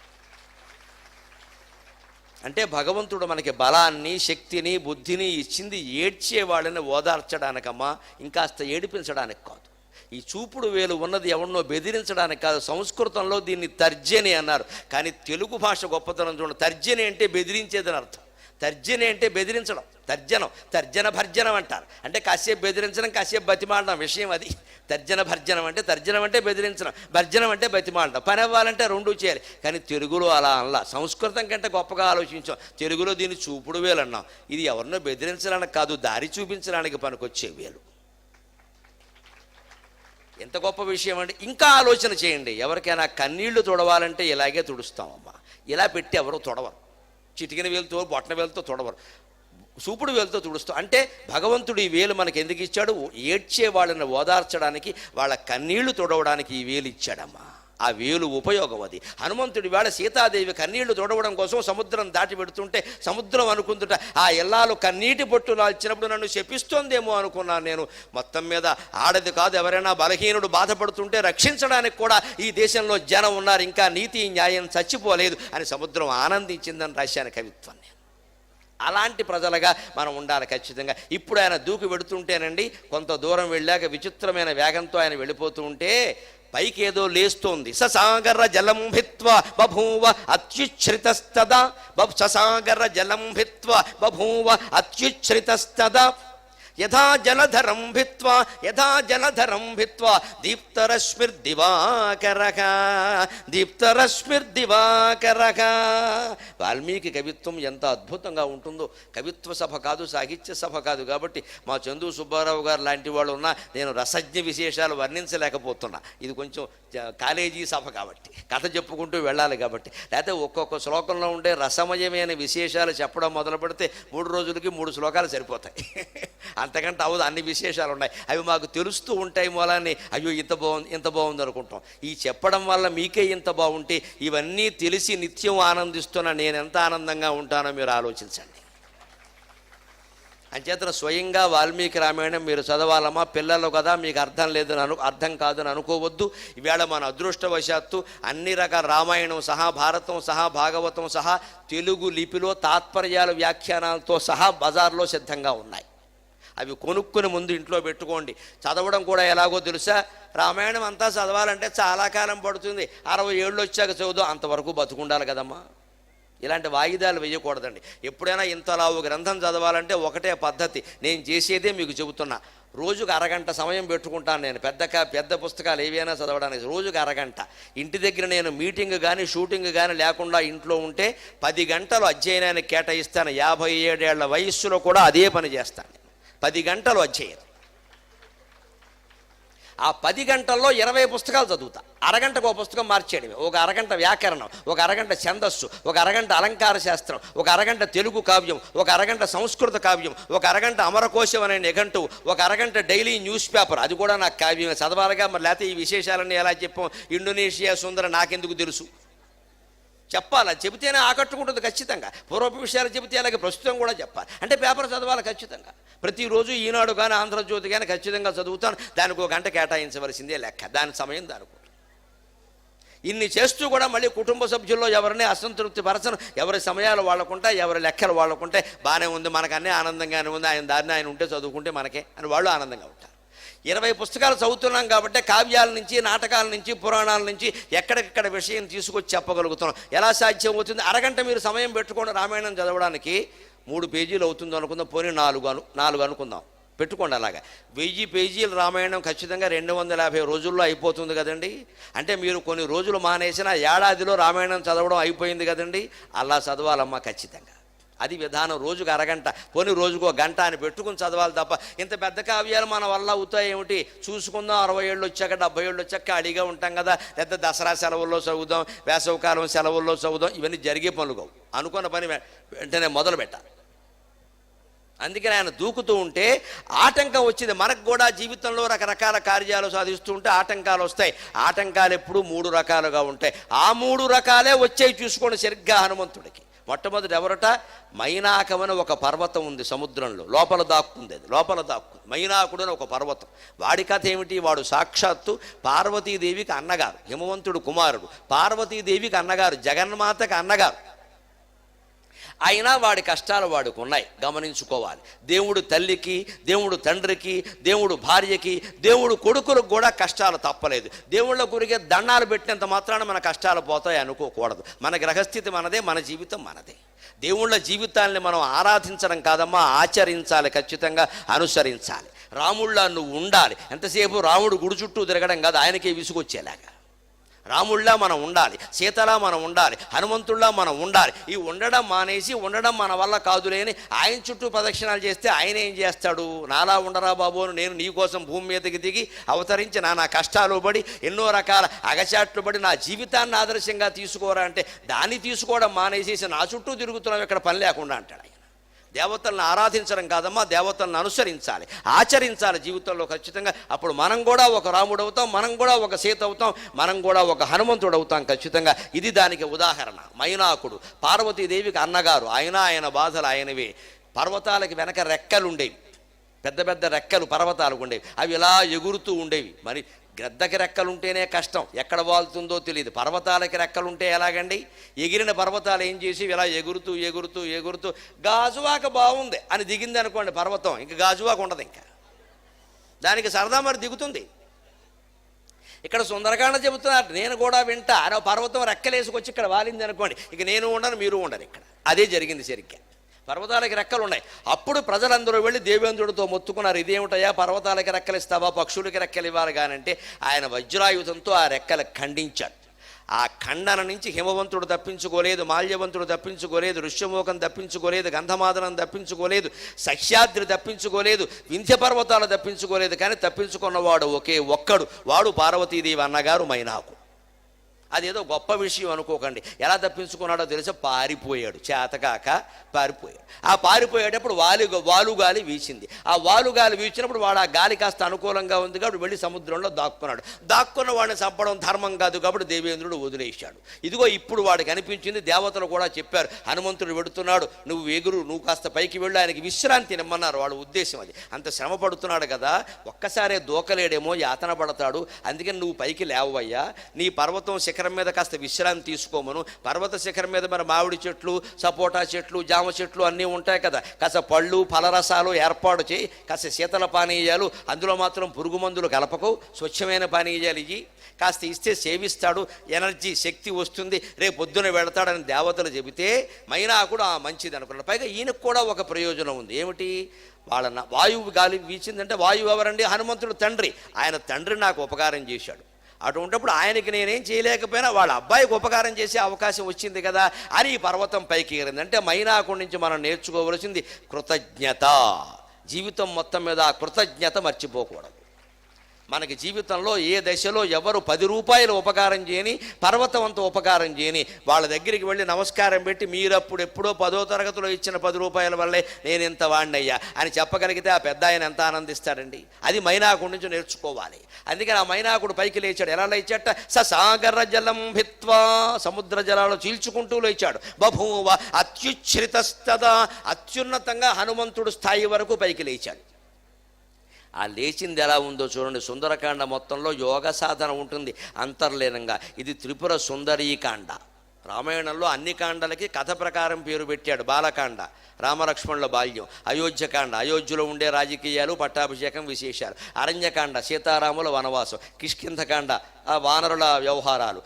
అంటే భగవంతుడు మనకి బలాన్ని, శక్తిని, బుద్ధిని ఇచ్చింది ఏడ్చేవాళ్ళని ఓదార్చడానికమ్మా, ఇంకాస్త ఏడిపించడానికి కాదు. ఈ చూపుడు వేలు ఉన్నది ఎవరినో బెదిరించడానికి కాదు. సంస్కృతంలో దీన్ని తర్జని అన్నారు. కానీ తెలుగు భాష గొప్పతనం చూడండి. తర్జని అంటే బెదిరించేదని అర్థం. తర్జని అంటే బెదిరించడం. తర్జన భర్జనం అంటారు. అంటే కాసేపు బెదిరించడం, కాసేపు బతిమాడడం విషయం అది. తర్జన భర్జనం అంటే, తర్జనం అంటే బెదిరించడం, భర్జనం అంటే బతిమాడడం. పని అవ్వాలంటే రెండూ చేయాలి. కానీ తెలుగులో అలా అనలా. సంస్కృతం కంటే గొప్పగా ఆలోచించాం. తెలుగులో దీన్ని చూపుడు వేలు అన్నాం. ఇది ఎవరినో బెదిరించడానికి కాదు, దారి చూపించడానికి పనికొచ్చే వేలు. ఎంత గొప్ప విషయం అండి. ఇంకా ఆలోచన చేయండి. ఎవరికైనా కన్నీళ్లు తుడవాలంటే ఇలాగే తుడుస్తామమ్మా. ఇలా పెట్టి ఎవరు తుడవరు. చిటికిన వేలుతో, బొట్టన వేలుతో తుడవరు. చూపుడు వేలుతో తుడుస్తాం. అంటే భగవంతుడు ఈ వేలు మనకి ఎందుకు ఇచ్చాడు? ఏడ్చే వాళ్ళని ఓదార్చడానికి, వాళ్ళ కన్నీళ్లు తుడవడానికి ఈ వేలు ఇచ్చాడమ్మా. ఆ వేలు ఉపయోగం అది. హనుమంతుడి వేళ సీతాదేవి కన్నీళ్లు తోడవడం కోసం సముద్రం దాటి పెడుతుంటే సముద్రం అనుకుంటుట, ఆ ఎల్లాలు కన్నీటి బొట్టు లాల్చినప్పుడు నన్ను శపిస్తోందేమో అనుకున్నాను నేను. మొత్తం మీద ఆడది కాదు, ఎవరైనా బలహీనుడు బాధపడుతుంటే రక్షించడానికి కూడా ఈ దేశంలో జనం ఉన్నారు, ఇంకా నీతి న్యాయం చచ్చిపోలేదు అని సముద్రం ఆనందించిందని రాశాను కవిత్వం. అలాంటి ప్రజలుగా మనం ఉండాలి ఖచ్చితంగా. ఇప్పుడు ఆయన దూకి వెడుతుంటేనండి, కొంత దూరం వెళ్ళాక విచిత్రమైన వేగంతో ఆయన వెళ్ళిపోతూ ఉంటే పైకి ఏదో లేస్తోంది. ససాగర జలం భిత్వా బభూవ అత్యుచ్ఛ్రితస్తదా, ససాగర జలం భిత్వా బభూవ అత్యుచ్ఛ్రితస్తదా, యథా జలధరం భిత్వా దీప్తరశ్మిర్దివాకరః. వాల్మీకి కవిత్వం ఎంత అద్భుతంగా ఉంటుందో. కవిత్వ సభ కాదు, సాహిత్య సభ కాదు. కాబట్టి మా చందు సుబ్బారావు గారు లాంటి వాళ్ళు ఉన్నా నేను రసజ్ఞ విశేషాలు వర్ణించలేకపోతున్నా. ఇది కొంచెం కాలేజీ సభ కాబట్టి, కథ చెప్పుకుంటూ వెళ్ళాలి కాబట్టి. లేకపోతే ఒక్కొక్క శ్లోకంలో ఉండే రసమయమైన విశేషాలు చెప్పడం మొదలు పెడితే 3 రోజులకి 3 శ్లోకాలు సరిపోతాయి. అంతకంటే అవదు, అన్ని విశేషాలు ఉన్నాయి. అవి మాకు తెలుస్తూ ఉంటాయి. మూలాన్ని అయ్యో ఇంత బాగుంది అనుకుంటాం. ఈ చెప్పడం వల్ల మీకే ఇంత బాగుంటే ఇవన్నీ తెలిసి నిత్యం ఆనందిస్తున్నా నేను ఎంత ఆనందంగా ఉంటానో మీరు ఆలోచించండి. అంచేతన స్వయంగా వాల్మీకి రామాయణం మీరు చదవాలమ్మా. పిల్లలు కదా, మీకు అర్థం కాదని అనుకోవద్దు. ఈవేళ మన అదృష్టవశాత్తు అన్ని రకాల రామాయణం సహా, భారతం సహా, భాగవతం సహా తెలుగు లిపిలో తాత్పర్యాల వ్యాఖ్యానాలతో సహా బజార్లో సిద్ధంగా ఉన్నాయి. అవి కొనుక్కుని ముందు ఇంట్లో పెట్టుకోండి. చదవడం కూడా ఎలాగో తెలుసా? రామాయణం అంతా చదవాలంటే చాలా కాలం పడుతుంది. 60 ఏళ్ళు వచ్చాక చదువు, అంతవరకు బతుకుండాలి కదమ్మా. ఇలాంటి వాయిదాలు వేయకూడదండి. ఎప్పుడైనా ఇంతలావు గ్రంథం చదవాలంటే ఒకటే పద్ధతి. నేను చేసేదే మీకు చెబుతున్నా. రోజుకు అరగంట సమయం పెట్టుకుంటాను నేను. పెద్ద పుస్తకాలు ఏవైనా చదవడానికి రోజుకు అరగంట. ఇంటి దగ్గర నేను మీటింగ్ కానీ షూటింగ్ కానీ లేకుండా ఇంట్లో ఉంటే 10 గంటలు అధ్యయనానికి కేటాయిస్తాను. 57 ఏళ్ల వయస్సులో కూడా అదే పని చేస్తాను. 10 గంటలు అధ్యయనం. ఆ 10 గంటల్లో 20 పుస్తకాలు చదువుతా. అరగంటకు ఒక పుస్తకం మార్చేయడమే. ఒక అరగంట వ్యాకరణం, ఒక అరగంట ఛందస్సు, ఒక అరగంట అలంకార శాస్త్రం, ఒక అరగంట తెలుగు కావ్యం, ఒక అరగంట సంస్కృత కావ్యం, ఒక అరగంట అమరకోశం అనే నిఘంటువు, ఒక అరగంట డైలీ న్యూస్ పేపర్. అది కూడా నాకు కావ్యమే చదవాలిగా. మరి లేకపోతే ఈ విశేషాలన్నీ ఎలా చెప్పాం? ఇండోనేషియా సుందర నాకెందుకు తెలుసు? చెప్పాలి. చెబితేనే ఆకట్టుకుంటుంది ఖచ్చితంగా. పూర్వపు విషయాలు చెబితే అలాగే ప్రస్తుతం కూడా చెప్పాలి. అంటే పేపర్ చదవాలి ఖచ్చితంగా. ప్రతిరోజు ఈనాడు కానీ ఆంధ్రజ్యోతి కానీ ఖచ్చితంగా చదువుతాను. దానికి ఒక గంట కేటాయించవలసిందే లెక్క. దాని సమయం దానికి. ఇన్ని చేస్తూ కూడా మళ్ళీ కుటుంబ సభ్యుల్లో ఎవరిని అసంతృప్తి పరచను. ఎవరి సమయాలు వాళ్ళకుంటాయి, ఎవరి లెక్కలు వాళ్ళకుంటాయి. బాగానే ఉంది, మనకు అన్నీ ఆనందంగానే ఉంది, ఆయన దారిని ఆయన ఉంటే చదువుకుంటే మనకే అని వాళ్ళు ఆనందంగా ఉంటారు. 20 పుస్తకాలు చదువుతున్నాం కాబట్టి కావ్యాల నుంచి, నాటకాల నుంచి, పురాణాల నుంచి ఎక్కడికక్కడ విషయం తీసుకొచ్చి చెప్పగలుగుతున్నాం. ఎలా సాధ్యం అవుతుంది? అరగంట మీరు సమయం పెట్టుకోండి. రామాయణం చదవడానికి 3 పేజీలు అవుతుందో అనుకుందాం, పోనీ 4 అనుకుందాం, పెట్టుకోండి. అలాగా 1000 పేజీలు రామాయణం ఖచ్చితంగా 250 రోజుల్లో అయిపోతుంది కదండి. అంటే మీరు కొన్ని రోజులు మానేసిన ఏడాదిలో రామాయణం చదవడం అయిపోయింది కదండి. అలా చదవాలమ్మా ఖచ్చితంగా. అది విధానం. రోజుకు అరగంట, పోనీ రోజుకు ఒక గంట అని పెట్టుకుని చదవాలి తప్ప ఇంత పెద్ద కావ్యాలు మన వల్ల అవుతాయి ఏమిటి? చూసుకుందాం, 60 ఏళ్ళు వచ్చాక 70 ఏళ్ళు వచ్చాక ఖాళీగా ఉంటాం కదా, లేదా దసరా సెలవుల్లో చదువుదాం, వేసవికాలం సెలవుల్లో చదువుదాం. ఇవన్నీ జరిగే పనులు కావు. అనుకున్న పని వెంటనే మొదలు పెట్టాలి. అందుకని ఆయన దూకుతూ ఉంటే ఆటంకం వచ్చింది. మనకు కూడా జీవితంలో రకరకాల కార్యాలు సాధిస్తూ ఉంటే ఆటంకాలు వస్తాయి. ఆటంకాలు ఎప్పుడు 3 రకాలుగా ఉంటాయి. ఆ 3 రకాలే వచ్చాయి చూసుకోండి సరిగ్గా హనుమంతుడికి. మొట్టమొదటి ఎవరట? మైనాకమని ఒక పర్వతం ఉంది సముద్రంలో, లోపల దాక్కుంది. అది లోపల దాక్కుంది. మైనాకుడు అని ఒక పర్వతం. వాడి కథ ఏమిటి? వాడు సాక్షాత్తు పార్వతీదేవికి అన్నగారు, హిమవంతుడు కుమారుడు, పార్వతీదేవికి అన్నగారు, జగన్మాతకి అన్నగారు. అయినా వాడి కష్టాలు వాడికి ఉన్నాయి, గమనించుకోవాలి. దేవుడు తల్లికి, దేవుడు తండ్రికి, దేవుడు భార్యకి, దేవుడు కొడుకులకు కూడా కష్టాలు తప్పలేదు. దేవుళ్ళ గురిగే దండాలు పెట్టినంత మాత్రాన మన కష్టాలు పోతాయి అనుకోకూడదు. మన గ్రహస్థితి మనదే, మన జీవితం మనదే. దేవుళ్ళ జీవితాల్ని మనం ఆరాధించడం కాదమ్మా, ఆచరించాలి, ఖచ్చితంగా అనుసరించాలి. రాముళ్ళ నువ్వు ఉండాలి. ఎంతసేపు రాముడు గుడి చుట్టూ తిరగడం కాదు, ఆయనకే విసుగొచ్చేలాగా. రాముళ్ళ మనం ఉండాలి, సీతలా మనం ఉండాలి, హనుమంతుళ్ళ మనం ఉండాలి. ఈ ఉండడం మానేసి ఉండడం మన వల్ల కాదులేని ఆయన చుట్టూ ప్రదక్షిణాలు చేస్తే ఆయన ఏం చేస్తాడు? నాలా ఉండరా బాబు, నేను నీ కోసం భూమి మీదకి దిగి అవతరించి నా కష్టాలు పడి ఎన్నో రకాల అగచాట్లు పడి నా జీవితాన్ని ఆదర్శంగా తీసుకోరా అంటే దాన్ని తీసుకోవడం మానేసేసి నా చుట్టూ తిరుగుతున్నాం ఇక్కడ పని లేకుండా అంటాడు ఆయన. దేవతలను ఆరాధించడం కాదమ్మా, దేవతలను అనుసరించాలి, ఆచరించాలి జీవితంలో ఖచ్చితంగా. అప్పుడు మనం కూడా ఒక రాముడు అవుతాం, మనం కూడా ఒక సీత అవుతాం, మనం కూడా ఒక హనుమంతుడు అవుతాం ఖచ్చితంగా. ఇది దానికి ఉదాహరణ. మైనాకుడు పార్వతీదేవికి అన్నగారు. ఆయన బాధలు ఆయనవే. పర్వతాలకి వెనక రెక్కలుండేవి, పెద్ద పెద్ద రెక్కలు పర్వతాలకు ఉండేవి. అవి ఇలా ఎగురుతూ ఉండేవి. మరి గ్రద్దకి రెక్కలుంటేనే కష్టం, ఎక్కడ వాళ్తుందో తెలియదు. పర్వతాలకి రెక్కలుంటే ఎలాగండి? ఎగిరిన పర్వతాలు ఏం చేసి ఇలా ఎగురుతూ ఎగురుతూ ఎగురుతూ గాజువాక బాగుంది అని దిగింది అనుకోండి పర్వతం, ఇంకా గాజువాక ఉండదు. ఇంకా దానికి సరదా మరి దిగుతుంది. ఇక్కడ సుందరకాండ చెబుతున్నారు, నేను కూడా వింటా అని. పర్వతం రెక్కలేసుకొచ్చి ఇక్కడ వాలింది అనుకోండి, ఇక నేను ఉండను, మీరు ఉండరు. ఇక్కడ అదే జరిగింది సరిగ్గా. పర్వతాలకి రెక్కలు ఉన్నాయి. అప్పుడు ప్రజలందరూ వెళ్ళి దేవేంద్రుడితో మొత్తుకున్నారు, ఇదేమిటయా పర్వతాలకి రెక్కలు ఇస్తావా, పక్షులకి రెక్కలు ఇవ్వాలి కానంటే ఆయన వజ్రాయుధంతో ఆ రెక్కలు ఖండించాడు. ఆ ఖండన నుంచి హిమవంతుడు తప్పించుకోలేదు, మాల్యవంతుడు తప్పించుకోలేదు, ఋష్యమోకం తప్పించుకోలేదు, గంధమాదనం తప్పించుకోలేదు, సహ్యాద్రి తప్పించుకోలేదు, వింధ్య పర్వతాలు తప్పించుకోలేదు. కానీ తప్పించుకున్నవాడు ఒకే ఒక్కడు, వాడు పార్వతీదేవి అన్నగారు మైనాకు. అదేదో గొప్ప విషయం అనుకోకండి. ఎలా తప్పించుకున్నాడో తెలిసా? పారిపోయాడు, చేతకాక పారిపోయాడు. ఆ పారిపోయేటప్పుడు వాలుగాలి వీచింది. ఆ వాలుగాలి వీచినప్పుడు వాడు ఆ గాలి కాస్త అనుకూలంగా ఉంది కాబట్టి వెళ్ళి సముద్రంలో దాక్కున్నాడు. దాక్కున్న వాడిని చంపడం ధర్మం కాదు కాబట్టి దేవేంద్రుడు వదిలేశాడు. ఇదిగో ఇప్పుడు వాడికి అనిపించింది, దేవతలు కూడా చెప్పారు, హనుమంతుడు వెడుతున్నాడు, నువ్వు ఎగురు, నువ్వు కాస్త పైకి వెళ్ళు, ఆయనకి విశ్రాంతి నిమ్మన్నారు. వాడు ఉద్దేశం అది. అంత శ్రమ పడుతున్నాడు కదా, ఒక్కసారే దూకలేడేమో, యాతన పడతాడు. అందుకని నువ్వు పైకి లేవయ్యా, నీ పర్వతం శిఖరం మీద కాస్త విశ్రాంతి తీసుకోమను. పర్వత శిఖరం మీద మరి మామిడి చెట్లు, సపోటా చెట్లు, జామ చెట్లు అన్నీ ఉంటాయి కదా, కాస్త పళ్ళు ఫలరసాలు ఏర్పాటు చేయి, కాస్త శీతల పానీయాలు, అందులో మాత్రం పురుగు మందులు కలపకు, స్వచ్ఛమైన పానీయాలు ఇవి కాస్త ఇస్తే సేవిస్తాడు, ఎనర్జీ శక్తి వస్తుంది, రేపు పొద్దున వెళతాడని దేవతలు చెబితే మైనాకుడు మంచిది అనుకున్నాడు. పైగా ఈయనకు కూడా ఒక ప్రయోజనం ఉంది. ఏమిటి? వాళ్ళ వాయువు గాలి వీచిందంటే వాయువు ఎవరండి? హనుమంతుడు తండ్రి. ఆయన తండ్రి నాకు ఉపకారం చేశాడు, అటువంటిప్పుడు ఆయనకి నేనేం చేయలేకపోయినా వాళ్ళ అబ్బాయికి ఉపకారం చేసే అవకాశం వచ్చింది కదా అని ఈ పర్వతం పైకి ఎగిరింది. అంటే మైనాకుడి నుంచి మనం నేర్చుకోవలసింది కృతజ్ఞత. జీవితం మొత్తం మీద ఆ కృతజ్ఞత మర్చిపోకూడదు. మనకి జీవితంలో ఏ దశలో ఎవరు 10 రూపాయలు ఉపకారం చేయని, పర్వతం అంత ఉపకారం చేయని వాళ్ళ దగ్గరికి వెళ్ళి నమస్కారం పెట్టి మీరప్పుడు ఎప్పుడో 10వ తరగతిలో ఇచ్చిన 10 రూపాయల వల్లే నేను ఇంత వాడినయ్యా అని చెప్పగలిగితే ఆ పెద్ద ఆయన ఎంత ఆనందిస్తాడండి. అది మైనాకుడి నుంచి నేర్చుకోవాలి. అందుకని ఆ మైనాకుడు పైకి లేచాడు. ఎలా లేచాట? ససాగర జలం భిత్వా, సముద్ర జలాలు చీల్చుకుంటూ లేచాడు. బభూవ అత్యుచ్ఛ్రితస్తదా, అత్యున్నతంగా హనుమంతుడు స్థాయి వరకు పైకి లేచాడు. ఆ లేచింది ఎలా ఉందో చూడండి. సుందరకాండ మొత్తంలో యోగ సాధన ఉంటుంది అంతర్లీనంగా. ఇది త్రిపుర సుందరీకాండ. రామాయణంలో అన్ని కాండలకి కథ ప్రకారం పేరు పెట్టాడు. బాలకాండ రామలక్ష్మణుల బాల్యం, అయోధ్యకాండ అయోధ్యలో ఉండే రాజకీయాలు, పట్టాభిషేకం, విశేషాలు, అరణ్యకాండ సీతారాముల వనవాసం, కిష్కింధకాండ వానరుల వ్యవహారాలు,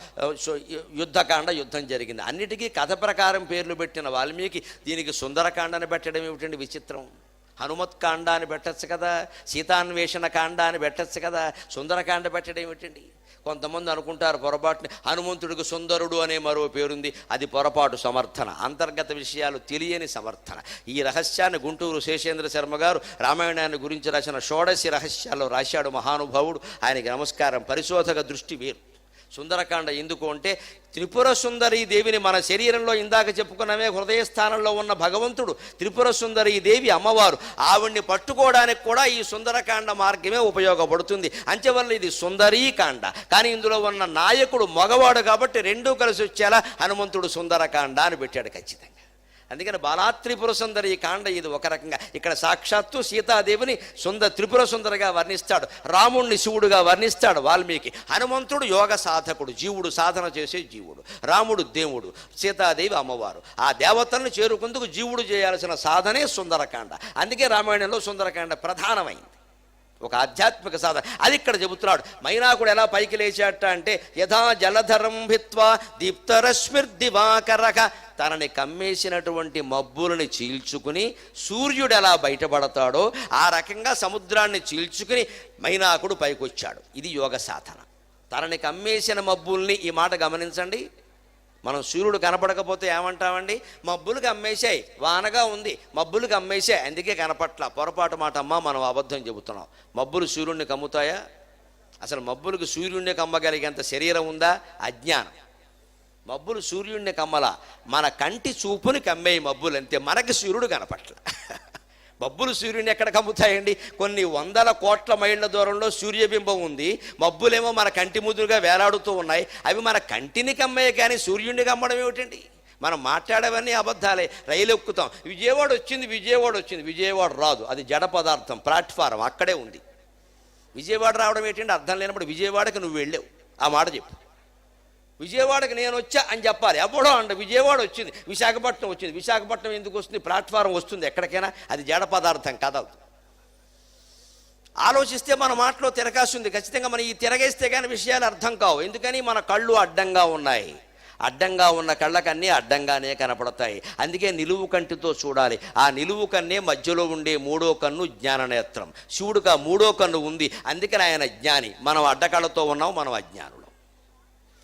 యుద్ధకాండ యుద్ధం జరిగింది. అన్నిటికీ కథ ప్రకారం పేర్లు పెట్టిన వాల్మీకి దీనికి సుందరకాండని పెట్టడం ఏమిటండి విచిత్రం? హనుమత్కాండ అని పెట్టచ్చు కదా, సీతాన్వేషణ కాండ అని పెట్టచ్చు కదా, సుందరకాండ పెట్టడం ఏమిటండి? కొంతమంది అనుకుంటారు పొరపాటుని హనుమంతుడికి సుందరుడు అనే మరో పేరుంది. అది పొరపాటు సమర్థన, అంతర్గత విషయాలు తెలియని సమర్థన. ఈ రహస్యాన్ని గుంటూరు శేషేంద్ర శర్మ గారు రామాయణాన్ని గురించి రాసిన షోడశి రహస్యాల్లో రాశాడు మహానుభావుడు. ఆయనకి నమస్కారం. పరిశోధక దృష్టి వేరు. సుందరకాండ ఎందుకు అంటే త్రిపుర సుందరీ దేవిని మన శరీరంలో ఇందాక చెప్పుకున్నవే హృదయస్థానంలో ఉన్న భగవంతుడు త్రిపుర సుందరీ దేవి అమ్మవారు. ఆవిడ్ని పట్టుకోవడానికి కూడా ఈ సుందరకాండ మార్గమే ఉపయోగపడుతుంది. అంచెవల్ల ఇది సుందరీకాండ. కానీ ఇందులో ఉన్న నాయకుడు మగవాడు కాబట్టి రెండూ కలిసి వచ్చేలా హనుమంతుడు సుందరకాండ అని పెట్టాడు ఖచ్చితంగా. అందుకని బాలాత్రిపుర సుందరి కాండ ఇది ఒక రకంగా. ఇక్కడ సాక్షాత్తు సీతాదేవిని త్రిపుర సుందరిగా వర్ణిస్తాడు, రాముణ్ణి శివుడుగా వర్ణిస్తాడు వాల్మీకి. హనుమంతుడు యోగ సాధకుడు, జీవుడు సాధన చేసే జీవుడు, రాముడు దేవుడు, సీతాదేవి అమ్మవారు. ఆ దేవతలను చేరుకుందుకు జీవుడు చేయాల్సిన సాధనే సుందరకాండ. అందుకే రామాయణంలో సుందరకాండ ప్రధానమైంది, ఒక ఆధ్యాత్మిక సాధన. అది ఇక్కడ చెబుతున్నాడు. మైనాకుడు ఎలా పైకి లేచాట అంటే యథా జలధరం భిత్వా దీప్తరశ్మిర్దివాకరక, తనని కమ్మేసినటువంటి మబ్బులని చీల్చుకుని సూర్యుడు ఎలా బయటపడతాడో ఆ రకంగా సముద్రాన్ని చీల్చుకుని మైనాకుడు పైకొచ్చాడు. ఇది యోగ సాధన. తనని కమ్మేసిన మబ్బుల్ని, ఈ మాట గమనించండి. మనం సూర్యుడు కనపడకపోతే ఏమంటామండి? మబ్బులకు అమ్మేశాయి, వానగా ఉంది, మబ్బులకు అమ్మేశాయి, అందుకే కనపట్ల. పొరపాటు మాట అమ్మా, మనం అబద్ధం చెబుతున్నాం. మబ్బులు సూర్యుడిని కమ్ముతాయా? అసలు మబ్బులకు సూర్యుడిని కమ్మగలిగేంత శరీరం ఉందా? అజ్ఞానం. మబ్బులు సూర్యుడిని కమ్మలా, మన కంటి చూపుని కమ్మేయి మబ్బులు అంతే. మనకి సూర్యుడు కనపట్ల. మబ్బులు సూర్యుని ఎక్కడ కమ్ముతాయండి? కొన్ని వందల కోట్ల మైళ్ళ దూరంలో సూర్యబింబం ఉంది, మబ్బులేమో మన కంటి ముదురుగా వేలాడుతూ ఉన్నాయి. అవి మన కంటిని కమ్మే, కానీ సూర్యుడిని కమ్మడం ఏమిటండి? మనం మాట్లాడేవన్నీ అబద్ధాలే. రైలు ఎక్కుతాం, విజయవాడ వచ్చింది, విజయవాడ వచ్చింది, విజయవాడ రాదు, అది జడ పదార్థం, ప్లాట్ఫారం అక్కడే ఉంది. విజయవాడ రావడం ఏంటంటే అర్థం లేనప్పుడు విజయవాడకి నువ్వు వెళ్ళావు, ఆ మాట చెప్పు. విజయవాడకి నేను వచ్చా అని చెప్పాలి. ఎవడో అంటే విజయవాడ వచ్చింది, విశాఖపట్నం వచ్చింది. విశాఖపట్నం ఎందుకు వస్తుంది? ప్లాట్ఫారం వస్తుంది ఎక్కడికైనా, అది జడ పదార్థం కదలదు. ఆలోచిస్తే మన మాటలో తిరగాల్సింది. ఖచ్చితంగా మనం ఈ తిరగేస్తే కానీ విషయాలు అర్థం కావు. ఎందుకని? మన కళ్ళు అడ్డంగా ఉన్నాయి. అడ్డంగా ఉన్న కళ్ళకన్నీ అడ్డంగానే కనపడతాయి. అందుకే నిలువు కంటితో చూడాలి. ఆ నిలువు కన్నే మధ్యలో ఉండే మూడో కన్ను జ్ఞాననేత్రం. శివుడికి ఆ మూడో కన్ను ఉంది, అందుకని ఆయన జ్ఞాని. మనం అడ్డకళ్ళతో ఉన్నాం, మనం అజ్ఞానులు.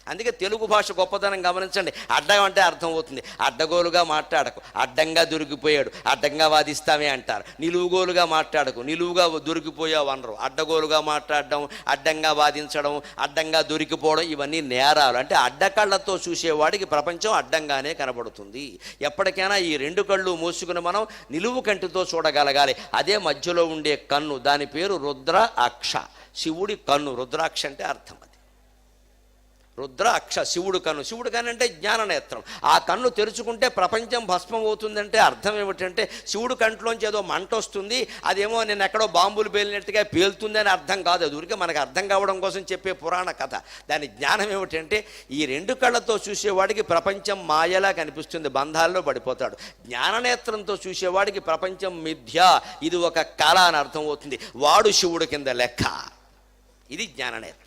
అందుకే తెలుగు భాష గొప్పతనం గమనించండి. అడ్డం అంటే అర్థం అవుతుంది. అడ్డగోలుగా మాట్లాడకు, అడ్డంగా దొరికిపోయాడు, అడ్డంగా వాదిస్తామే అంటారు. నిలువుగోలుగా మాట్లాడకు, నిలువుగా దొరికిపోయావు అనరు. అడ్డగోలుగా మాట్లాడడం, అడ్డంగా వాదించడం, అడ్డంగా దొరికిపోవడం, ఇవన్నీ నేరాలు. అంటే అడ్డకళ్ళతో చూసేవాడికి ప్రపంచం అడ్డంగానే కనబడుతుంది. ఎప్పటికైనా ఈ రెండు కళ్ళు మూసుకుని మనం నిలువు కంటితో చూడగలగాలి. అదే మధ్యలో ఉండే కన్ను, దాని పేరు రుద్రాక్ష. శివుడి కన్ను, రుద్రాక్ష అంటే అర్థం. రుద్రాక్ష శివుడు కన్ను. శివుడు కన్ను అంటే జ్ఞాననేత్రం. ఆ కన్ను తెరుచుకుంటే ప్రపంచం భస్మం అవుతుందంటే అర్థం ఏమిటంటే శివుడు కంట్లోంచి ఏదో మంట వస్తుంది, అదేమో నేను ఎక్కడో బాంబులు పేలినట్టుగా పేలుతుంది అని అర్థం కాదు. అది ఊరికే మనకు అర్థం కావడం కోసం చెప్పే పురాణ కథ. దాని జ్ఞానం ఏమిటంటే ఈ రెండు కళ్ళతో చూసేవాడికి ప్రపంచం మాయలా కనిపిస్తుంది, బంధాల్లో పడిపోతాడు. జ్ఞాననేత్రంతో చూసేవాడికి ప్రపంచం మిథ్య, ఇది ఒక కళ అని అర్థం అవుతుంది. వాడు శివుడు కింద లెక్క. ఇది జ్ఞాననేత్రం.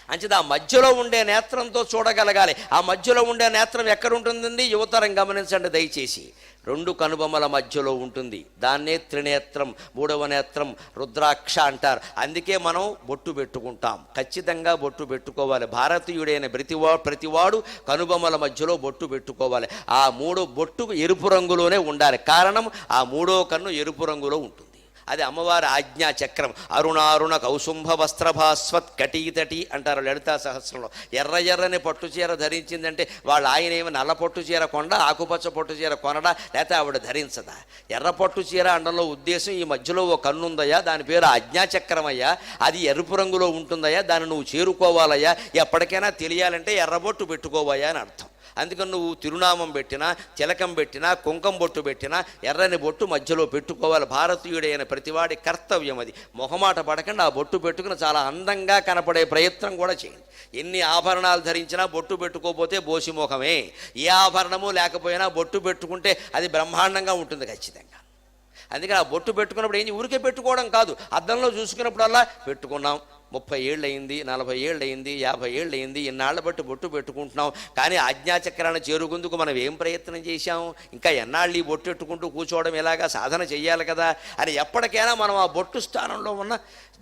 అంచేది ఆ మధ్యలో ఉండే నేత్రంతో చూడగలగాలి. ఆ మధ్యలో ఉండే నేత్రం ఎక్కడ ఉంటుందండి? యువతరం గమనించండి దయచేసి. రెండు కనుబొమ్మల మధ్యలో ఉంటుంది. దాన్నే త్రినేత్రం, మూడవ నేత్రం రుద్రాక్ష అంటారు. అందుకే మనం బొట్టు పెట్టుకుంటాం. ఖచ్చితంగా బొట్టు పెట్టుకోవాలి. భారతీయుడైన ప్రతివాడు కనుబొమ్మల మధ్యలో బొట్టు పెట్టుకోవాలి. ఆ మూడో బొట్టు ఎరుపు రంగులోనే ఉండాలి. కారణం ఆ మూడో కన్ను ఎరుపు రంగులో ఉంటుంది. అది అమ్మవారి ఆజ్ఞా చక్రం. అరుణారుణ కౌసుంభ వస్త్రభాస్వత్ కటీతటి అంటారు లలితా సహస్రంలో. ఎర్ర ఎర్రని పట్టు చీర ధరించిందంటే వాళ్ళ ఆయన ఏమి నల్ల పట్టు చీర కొండ, ఆకుపచ్చ పట్టు చీర కొనడా, లేకపోతే ఆవిడ ధరించదా? ఎర్ర పట్టు చీర అనడంలో ఉద్దేశం ఈ మధ్యలో ఓ కన్నుందయ్యా, దాని పేరు ఆజ్ఞాచక్రం అయ్యా, అది ఎరుపు రంగులో ఉంటుందయ్యా, దాన్ని నువ్వు చేరుకోవాలయ్యా, ఎప్పటికైనా తెలియాలంటే ఎర్రబొట్టు పెట్టుకోవయ్యా అని అర్థం. అందుకని నువ్వు తిరునామం పెట్టినా, తిలకం పెట్టినా, కుంకం బొట్టు పెట్టినా ఎర్రని బొట్టు మధ్యలో పెట్టుకోవాలి. భారతీయుడైన ప్రతివాడి కర్తవ్యం అది. మొహమాట పడకుండా ఆ బొట్టు పెట్టుకుని చాలా అందంగా కనపడే ప్రయత్నం కూడా చేయండి. ఎన్ని ఆభరణాలు ధరించినా బొట్టు పెట్టుకోకపోతే బోసిమోహమే. ఏ ఆభరణము లేకపోయినా బొట్టు పెట్టుకుంటే అది బ్రహ్మాండంగా ఉంటుంది ఖచ్చితంగా. అందుకని ఆ బొట్టు పెట్టుకున్నప్పుడు ఏం ఊరికే పెట్టుకోవడం కాదు, అద్దంలో చూసుకున్నప్పుడల్లా పెట్టుకున్నాం, 30 ఏళ్ళు అయింది, 40 ఏళ్ళు అయింది, 50 ఏళ్ళు అయింది, ఇన్నాళ్ళ బట్టి బొట్టు పెట్టుకుంటున్నాం, కానీ ఆజ్ఞాచక్రాన్ని చేరుకుందుకు మనం ఏం ప్రయత్నం చేశాం? ఇంకా ఎన్నాళ్ళు ఈ బొట్టు పెట్టుకుంటూ కూర్చోవడం ఎలాగా? సాధన చెయ్యాలి కదా అని ఎప్పటికైనా మనం ఆ బొట్టు స్థానంలో ఉన్న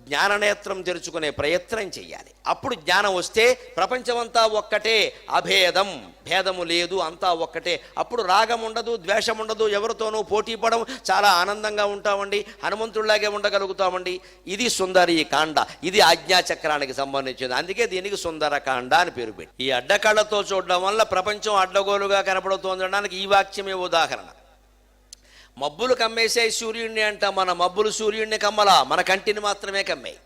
జ్ఞాననేత్రం తెరుచుకునే ప్రయత్నం చెయ్యాలి. అప్పుడు జ్ఞానం వస్తే ప్రపంచమంతా ఒక్కటే, అభేదం, భేదము లేదు, అంతా ఒక్కటే. అప్పుడు రాగం ఉండదు, ద్వేషం ఉండదు, ఎవరితోనూ పోటీ పడం, చాలా ఆనందంగా ఉంటామండి, హనుమంతుడిలాగే ఉండగలుగుతామండి. ఇది సుందరీ కాండ, ఇది ఆజ్ఞాచక్రానికి సంబంధించింది. అందుకే దీనికి సుందరకాండ అని పేరు పెట్టి. ఈ అడ్డకళ్ళతో చూడడం వల్ల ప్రపంచం అడ్డగోలుగా కనపడుతోందనడానికి ఈ వాక్యమే ఉదాహరణ. మబ్బులు కమ్మేసే సూర్యుడిని అంట, మన మబ్బులు సూర్యుడిని కమ్మలా, మన కంటిని మాత్రమే కమ్మాయి.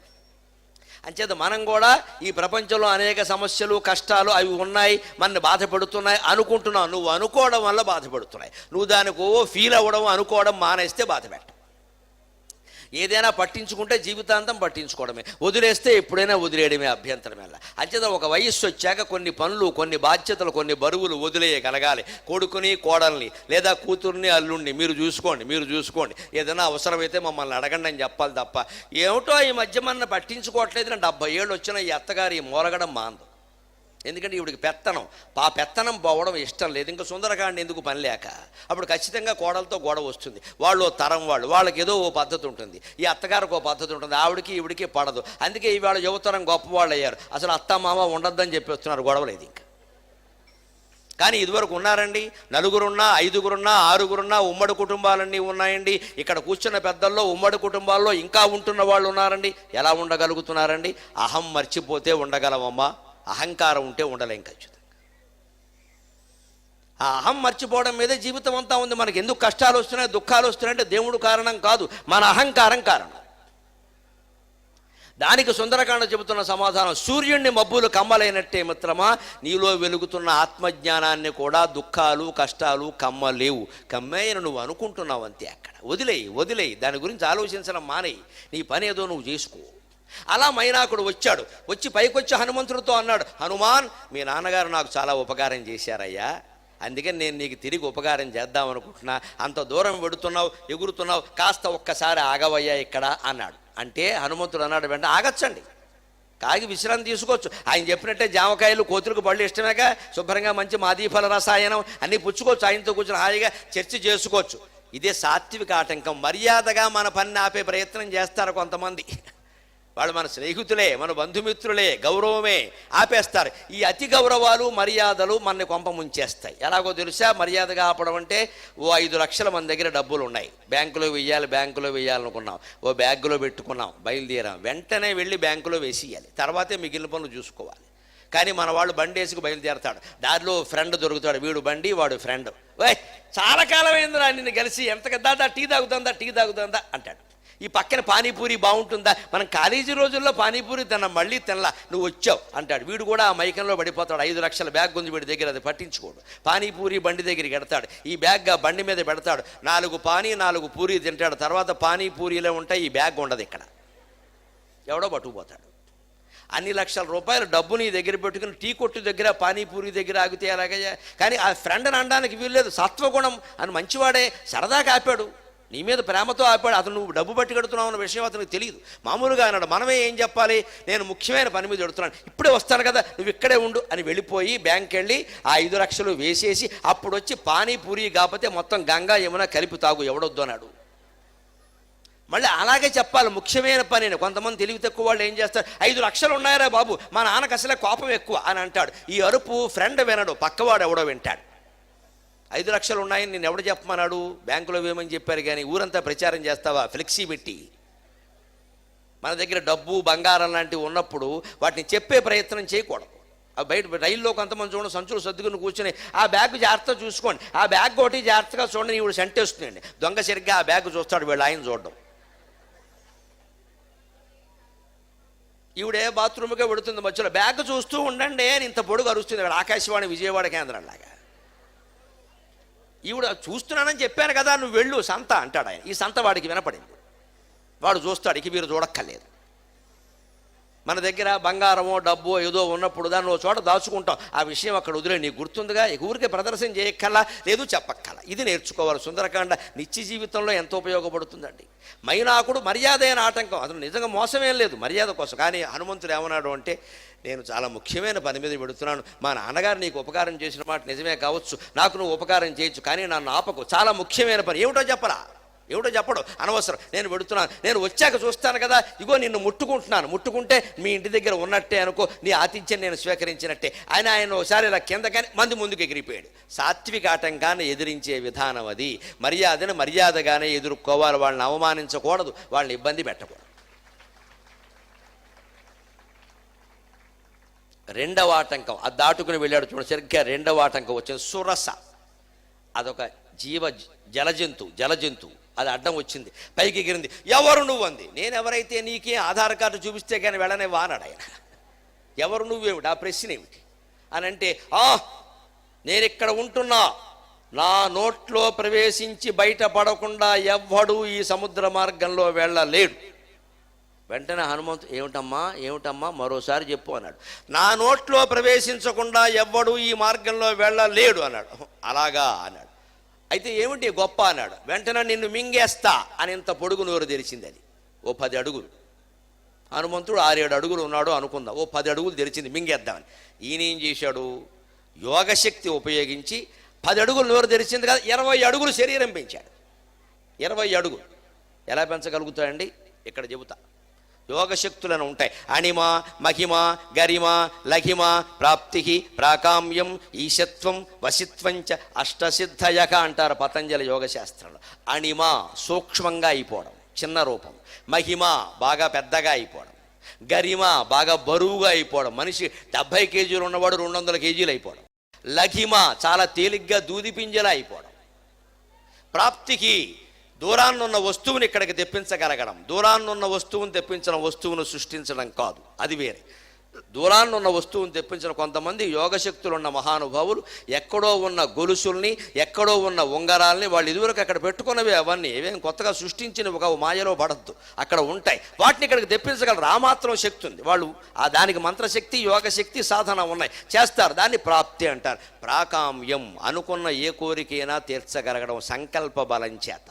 అంచేత మనం కూడా ఈ ప్రపంచంలో అనేక సమస్యలు, కష్టాలు అవి ఉన్నాయి, మనని బాధపడుతున్నాయి అనుకుంటున్నావు. నువ్వు అనుకోవడం వల్ల బాధపడుతున్నాయి. నువ్వు దానికి ఫీల్ అవ్వడం, అనుకోవడం మానేస్తే బాధపెట్ట. ఏదైనా పట్టించుకుంటే జీవితాంతం పట్టించుకోవడమే, వదిలేస్తే ఎప్పుడైనా వదిలేయడమే అభ్యంతరం వల్ల. అంచేత ఒక వయస్సు వచ్చాక కొన్ని పనులు, కొన్ని బాధ్యతలు, కొన్ని బరువులు వదిలేయగలగాలి. కొడుకుని, కోడల్ని, లేదా కూతుర్ని, అల్లుడిని మీరు చూసుకోండి, ఏదైనా అవసరమైతే మమ్మల్ని అడగండి అని చెప్పాలి తప్ప, ఏమిటో ఈ మధ్య మన పట్టించుకోవట్లేదు. 70 ఏళ్ళు వచ్చిన ఈ అత్తగారి ఈ మూలగడం మాందు. ఎందుకంటే ఇవిడికి పెత్తనం పోవడం ఇష్టం లేదు. ఇంకా సుందరకాండ ఎందుకు పని లేక, అప్పుడు ఖచ్చితంగా కోడలతో గొడవ వస్తుంది. వాళ్ళు తరం వాళ్ళకి ఏదో ఓ పద్ధతి ఉంటుంది, ఈ అత్తగారికి ఓ పద్ధతి ఉంటుంది, ఆవిడికి ఈవిడికి పడదు. అందుకే ఇవాళ యువతరం గొప్పవాళ్ళు అయ్యారు. అసలు అత్త మామ ఉండొద్దని చెప్పి వస్తున్నారు, గొడవలేదు ఇంకా. కానీ ఇదివరకు ఉన్నారండి, 4గురున్నా, 5గురున్నా, 6గురున్నా, ఉమ్మడి కుటుంబాలన్నీ ఉన్నాయండి. ఇక్కడ కూర్చున్న పెద్దల్లో ఉమ్మడి కుటుంబాల్లో ఇంకా ఉంటున్న వాళ్ళు ఉన్నారండి. ఎలా ఉండగలుగుతున్నారండి? అహం మర్చిపోతే ఉండగలమమ్మా, అహంకారం ఉంటే ఉండలేం ఖచ్చితంగా. ఆ అహం మర్చిపోవడం మీదే జీవితం అంతా ఉంది. మనకి ఎందుకు కష్టాలు వస్తున్నాయి, దుఃఖాలు వస్తున్నాయంటే దేవుడు కారణం కాదు, మన అహంకారం కారణం. దానికి సుందరకాండ చెబుతున్న సమాధానం, సూర్యుడిని మబ్బులు కమ్మలేనట్టే మిత్రమా, నీలో వెలుగుతున్న ఆత్మజ్ఞానాన్ని కూడా దుఃఖాలు, కష్టాలు కమ్మలేవు. కమ్మేయని నువ్వు అనుకుంటున్నావు అంతే. అక్కడ వదిలేయి, దాని గురించి ఆలోచించడం మానేయి, నీ పని ఏదో నువ్వు చేసుకో. అలా మైనాకుడు వచ్చి పైకొచ్చి హనుమంతుడితో అన్నాడు, హనుమాన్, మీ నాన్నగారు నాకు చాలా ఉపకారం చేశారయ్యా, అందుకని నేను నీకు తిరిగి ఉపకారం చేద్దాం అనుకుంటున్నా. అంత దూరం వెడుతున్నావు, ఎగురుతున్నావు, కాస్త ఒక్కసారి ఆగవయ్యా ఇక్కడ అన్నాడు. అంటే హనుమంతుడు అన్నాడు, వెంట ఆగచ్చండి, కాగి విశ్రాంతి తీసుకోవచ్చు. ఆయన చెప్పినట్టే జామకాయలు, కోతులకు పళ్ళు ఇష్టమేగా, శుభ్రంగా మంచి మాదీఫల రసాయనం అన్నీ పుచ్చుకోవచ్చు, ఆయనతో కూర్చొని హాయిగా చర్చ చేసుకోవచ్చు. ఇదే సాత్విక ఆటంకం. మర్యాదగా మన పని ఆపే ప్రయత్నం చేస్తారు కొంతమంది. వాళ్ళు మన స్నేహితులే, మన బంధుమిత్రులే, గౌరవమే, ఆపేస్తారు. ఈ అతి గౌరవాలు, మర్యాదలు మనని కొంప ముంచేస్తాయి. ఎలాగో తెలుసా? మర్యాదగా ఆపడం అంటే, ఓ 5 లక్షల మన దగ్గర డబ్బులు ఉన్నాయి, బ్యాంకులో వేయాలనుకున్నాం, ఓ బ్యాగ్లో పెట్టుకున్నాం, బయలుదేరాం, వెంటనే వెళ్ళి బ్యాంకులో వేసేయాలి, తర్వాతే మిగిలిన పనులు చూసుకోవాలి. కానీ మన వాళ్ళు బండి వేసుకు బయలుదేరతాడు, దారిలో ఫ్రెండ్ దొరుకుతాడు, వీడు బండి వాడు ఫ్రెండ్, ఓయ్ చాలా కాలం అయిందిరా నిన్ను కలిసి, ఎంత దాదా టీ తాగుతుందా అంటాడు. ఈ పక్కన పానీపూరి బాగుంటుందా, మనం కాలేజీ రోజుల్లో పానీపూరి తిన్నాం, మళ్ళీ తినలా, నువ్వు వచ్చావు అంటాడు. వీడు కూడా ఆ మైకంలో పడిపోతాడు. 5 లక్షల బ్యాగ్ ఉంది వీడి దగ్గర, అది పట్టించుకోడు. పానీపూరి బండి దగ్గరికి ఎడతాడు, ఈ బ్యాగ్ ఆ బండి మీద పెడతాడు, 4 పానీ 4 పూరి తింటాడు. తర్వాత పానీపూరిలో ఉంటాయి, ఈ బ్యాగ్ ఉండదు. ఇక్కడ ఎవడో పట్టుకుపోతాడు. అన్ని లక్షల రూపాయలు డబ్బు నీ దగ్గర పెట్టుకుని టీ కొట్టు దగ్గర, పానీపూరి దగ్గర ఆగితే అలాగే. కానీ ఆ ఫ్రెండ్ని అనడానికి వీల్లేదు, సత్వగుణం అని మంచివాడే, సరదాగా ఆపాడు, నీ మీద ప్రేమతో ఆపాడు. అతను నువ్వు డబ్బు పట్టి కడుతున్నావు అన్న విషయం అతనికి తెలియదు. మామూలుగా అన్నాడు. మనమే ఏం చెప్పాలి, నేను ముఖ్యమైన పని మీద పెడుతున్నాను, ఇప్పుడే వస్తాను కదా, నువ్వు ఇక్కడే ఉండు అని వెళ్ళిపోయి బ్యాంక్ వెళ్ళి ఆ 5 లక్షలు వేసేసి అప్పుడు వచ్చి పానీపూరి కాకపోతే మొత్తం గంగా యమున కలిపి తాగు, ఎవడొద్దు అన్నాడు. మళ్ళీ అలాగే చెప్పాలి, ముఖ్యమైన పని. కొంతమంది తెలివి తక్కువ వాళ్ళు ఏం చేస్తారు, 5 లక్షలు ఉన్నాయరా బాబు, మా నాన్నకు అసలే కోపం ఎక్కువ అని అంటాడు. ఈ అరుపు ఫ్రెండ్ వినడు, పక్కవాడు ఎవడో వింటాడు. 5 లక్షలు ఉన్నాయని నేను ఎవడు చెప్పమన్నాడు? బ్యాంకులో వేయమని చెప్పారు, కానీ ఊరంతా ప్రచారం చేస్తావా ఫ్లెక్సీ పెట్టి? మన దగ్గర డబ్బు బంగారం లాంటివి ఉన్నప్పుడు వాటిని చెప్పే ప్రయత్నం చేయకూడదు. ఆ బయట రైల్లో కొంతమంది చూడండి, సంచులు సర్దుకుని కూర్చొని ఆ బ్యాగ్ జాగ్రత్తగా చూసుకోండి, ఆ బ్యాగ్ ఒకటి జాగ్రత్తగా చూడండి, ఈవిడ సెంటేస్తుందండి. దొంగ సరిగ్గా ఆ బ్యాగ్ చూస్తాడు, వీళ్ళు ఆయన చూడడం. ఈవిడే బాత్రూమ్గా పెడుతుంది, మధ్యలో బ్యాగ్ చూస్తూ ఉండండి అని ఇంత పొడుగు అరుస్తుంది. ఇక్కడ ఆకాశవాణి విజయవాడ కేంద్రం లాగా. ఈవిడ చూస్తున్నానని చెప్పాను కదా, నువ్వు వెళ్ళు సంత అంటాడు ఆయన. ఈ సంత వాడికి వినపడింది, వాడు చూస్తాడు, ఇక మీరు చూడక్కర్లేదు. మన దగ్గర బంగారమో డబ్బో ఏదో ఉన్నప్పుడు దాన్ని ఓ చోట దాచుకుంటాం, ఆ విషయం అక్కడ వదిలే, నీకు గుర్తుందిగా, ఇక ఊరికే ప్రదర్శన చేయక్కల్లా, లేదు చెప్పక్కల్లా. ఇది నేర్చుకోవాలి. సుందరకాండ నిత్య జీవితంలో ఎంతో ఉపయోగపడుతుందండి. మైనాకుడు మర్యాద అయిన ఆటంకం, అతను నిజంగా మోసమేం లేదు, మర్యాద కోసం. కానీ హనుమంతుడు ఏమన్నాడు అంటే, నేను చాలా ముఖ్యమైన పని మీద పెడుతున్నాను, మా నాన్నగారు నీకు ఉపకారం చేసిన మాట నిజమే కావచ్చు, నాకు నువ్వు ఉపకారం చేయొచ్చు, కానీ నన్ను ఆపకు, చాలా ముఖ్యమైన పని. ఏమిటో చెప్పరా? ఏమిటో చెప్పడం అనవసరం, నేను పెడుతున్నాను, నేను వచ్చాక చూస్తాను కదా, ఇగో నిన్ను ముట్టుకుంటున్నాను, ముట్టుకుంటే మీ ఇంటి దగ్గర ఉన్నట్టే అనుకో, నీ ఆతిథ్యం నేను స్వీకరించినట్టే. ఆయన ఒకసారి ఇలా కింద కానీ మంది ముందుకు ఎగిరిపోయాడు. సాత్విక ఆటంకాన్ని ఎదిరించే విధానం అది. మర్యాదను మర్యాదగానే ఎదుర్కోవాలి, వాళ్ళని అవమానించకూడదు, వాళ్ళని ఇబ్బంది పెట్టకూడదు. రెండవ ఆటంకం, అది దాటుకుని వెళ్ళాడు చూడండి, సరిగ్గా రెండవ ఆటంకం వచ్చింది. సురస, అదొక జలజంతువు, అది అడ్డం వచ్చింది, పైకి ఎగిరింది. ఎవరు నువ్వు అంది. నేను ఎవరైతే నీకే ఆధార్ కార్డు చూపిస్తే కానీ వెళ్ళనే వానాడు ఆయన. ఎవరు నువ్వేమిటి, ఆ ప్రశ్న ఏమిటి అని అంటే, నేను ఇక్కడ ఉంటున్నా, నా నోట్లో ప్రవేశించి బయటపడకుండా ఎవ్వడూ ఈ సముద్ర మార్గంలో వెళ్ళలేడు. వెంటనే హనుమంతు, ఏమిటమ్మా మరోసారి చెప్పు అన్నాడు. నా నోట్లో ప్రవేశించకుండా ఎవ్వడూ ఈ మార్గంలో వెళ్ళలేడు అన్నాడు. అలాగా అన్నాడు. అయితే ఏమిటి గొప్ప అన్నాడు. వెంటనే నిన్ను మింగేస్తా అని ఇంత పొడుగు నోరు తెరిచింది. అది ఓ 10 అడుగులు. హనుమంతుడు 6-7 అడుగులు ఉన్నాడు అనుకుందాం, ఓ 10 అడుగులు తెరిచింది మింగేద్దామని. ఈయన ఏం చేశాడు, యోగశక్తి ఉపయోగించి 10 అడుగులు నోరు తెరిచింది కదా, 20 అడుగులు శరీరం పెంచాడు. 20 అడుగులు ఎలా పెంచగలుగుతాయండి? ఇక్కడ చెబుతా. యోగశక్తులను ఉంటాయి. అణిమ, మహిమ, గరిమ, లఘిమ, ప్రాప్తి, ప్రాకామ్యం, ఈశత్వం, వశిత్వంచ అష్టసిద్ధయక అంటారు పతంజలి యోగశాస్త్రంలో. అణిమ సూక్ష్మంగా అయిపోవడం, చిన్న రూపం. మహిమ బాగా పెద్దగా అయిపోవడం. గరిమ బాగా బరువుగా అయిపోవడం, మనిషి 70 కేజీలు ఉన్నవాడు 200 కేజీలు అయిపోవడం. లఘిమ చాలా తేలిగ్గా దూది పింజలా అయిపోవడం. ప్రాప్తికి దూరాన్నున్న వస్తువుని ఇక్కడికి తెప్పించగలగడం. దూరాన్నున్న వస్తువును తెప్పించడం, వస్తువును సృష్టించడం కాదు, అది వేరే. దూరాన్నున్న వస్తువును తెప్పించిన కొంతమంది యోగశక్తులు ఉన్న మహానుభావులు ఎక్కడో ఉన్న గొలుసుల్ని, ఎక్కడో ఉన్న ఉంగరాల్ని, వాళ్ళు ఇదివరకు అక్కడ పెట్టుకున్నవి, అవన్నీ ఏవేం కొత్తగా సృష్టించినవి ఒక మాయలో పడద్దు, అక్కడ ఉంటాయి. వాటిని ఇక్కడికి తెప్పించగలరు, ఆ మాత్రం శక్తి ఉంది. వాళ్ళు దానికి మంత్రశక్తి, యోగశక్తి, సాధన ఉన్నాయి, చేస్తారు. దాన్ని ప్రాప్తి అంటారు. ప్రాకామ్యం అనుకున్న ఏ కోరికైనా తీర్చగలగడం సంకల్ప బలం చేత.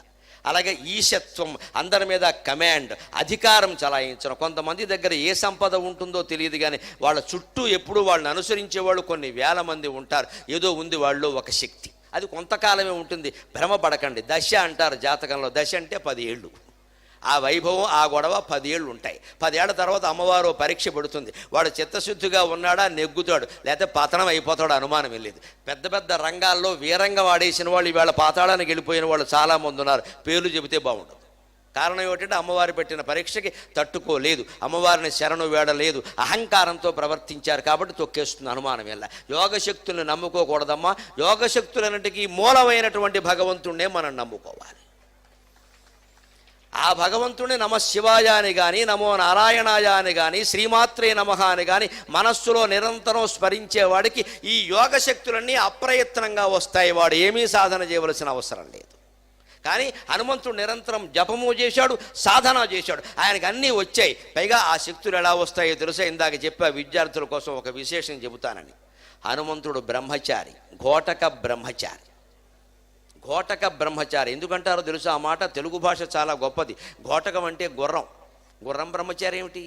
అలాగే ఈశత్వం, అందరి మీద కమాండ్, అధికారం చలాయించడం. కొంతమంది దగ్గర ఏ సంపద ఉంటుందో తెలియదు, కానీ వాళ్ళ చుట్టూ ఎప్పుడూ వాళ్ళని అనుసరించేవాళ్ళు కొన్ని వేల మంది ఉంటారు. ఏదో ఉంది వాళ్ళు ఒక శక్తి, అది కొంతకాలమే ఉంటుంది. భ్రమపడకండి. దశ అంటారు జాతకంలో, దశ అంటే 10 ఏళ్ళు. ఆ వైభవం, ఆ గొడవ 10 ఏళ్ళు ఉంటాయి. 10 ఏళ్ల తర్వాత అమ్మవారు పరీక్ష పెడుతుంది. వాడు చిత్తశుద్ధిగా ఉన్నాడా నెగ్గుతాడు, లేకపోతే పతనం అయిపోతాడు, అనుమానం వెళ్ళేది. పెద్ద పెద్ద రంగాల్లో వీరంగా వాడేసిన వాళ్ళు ఈవేళ పాతాళానికి వెళ్ళిపోయిన వాళ్ళు చాలామంది ఉన్నారు. పేర్లు చెబితే బాగుండదు. కారణం ఏమిటంటే అమ్మవారు పెట్టిన పరీక్షకి తట్టుకోలేదు, అమ్మవారిని శరణు వేడలేదు, అహంకారంతో ప్రవర్తించారు కాబట్టి తొక్కేస్తుంది, అనుమానం వెళ్ళ. యోగశక్తులను నమ్ముకోకూడదమ్మా. యోగశక్తులన్నింటికీ మూలమైనటువంటి భగవంతుణ్ణే మనం నమ్ముకోవాలి. ఆ భగవంతుని నమ శివాయ అని కానీ, నమో నారాయణాయ అని కానీ, శ్రీమాత్రే నమః అని కానీ మనస్సులో నిరంతరం స్మరించేవాడికి ఈ యోగశక్తులన్నీ అప్రయత్నంగా వస్తాయి. వాడు ఏమీ సాధన చేయవలసిన అవసరం లేదు. కానీ హనుమంతుడు నిరంతరం జపము చేశాడు, సాధన చేశాడు, ఆయనకు అన్నీ వచ్చాయి. పైగా ఆ శక్తులు ఎలా వస్తాయో తెలుసా, ఇందాక చెప్పా విద్యార్థుల కోసం ఒక విశేషం చెబుతానని. హనుమంతుడు బ్రహ్మచారి, ఘోటక బ్రహ్మచారి. ఘోటక బ్రహ్మచారి ఎందుకంటారో తెలుసా? ఆ మాట తెలుగు భాష చాలా గొప్పది. ఘోటకం అంటే గుర్రం. గుర్రం బ్రహ్మచారి ఏమిటి?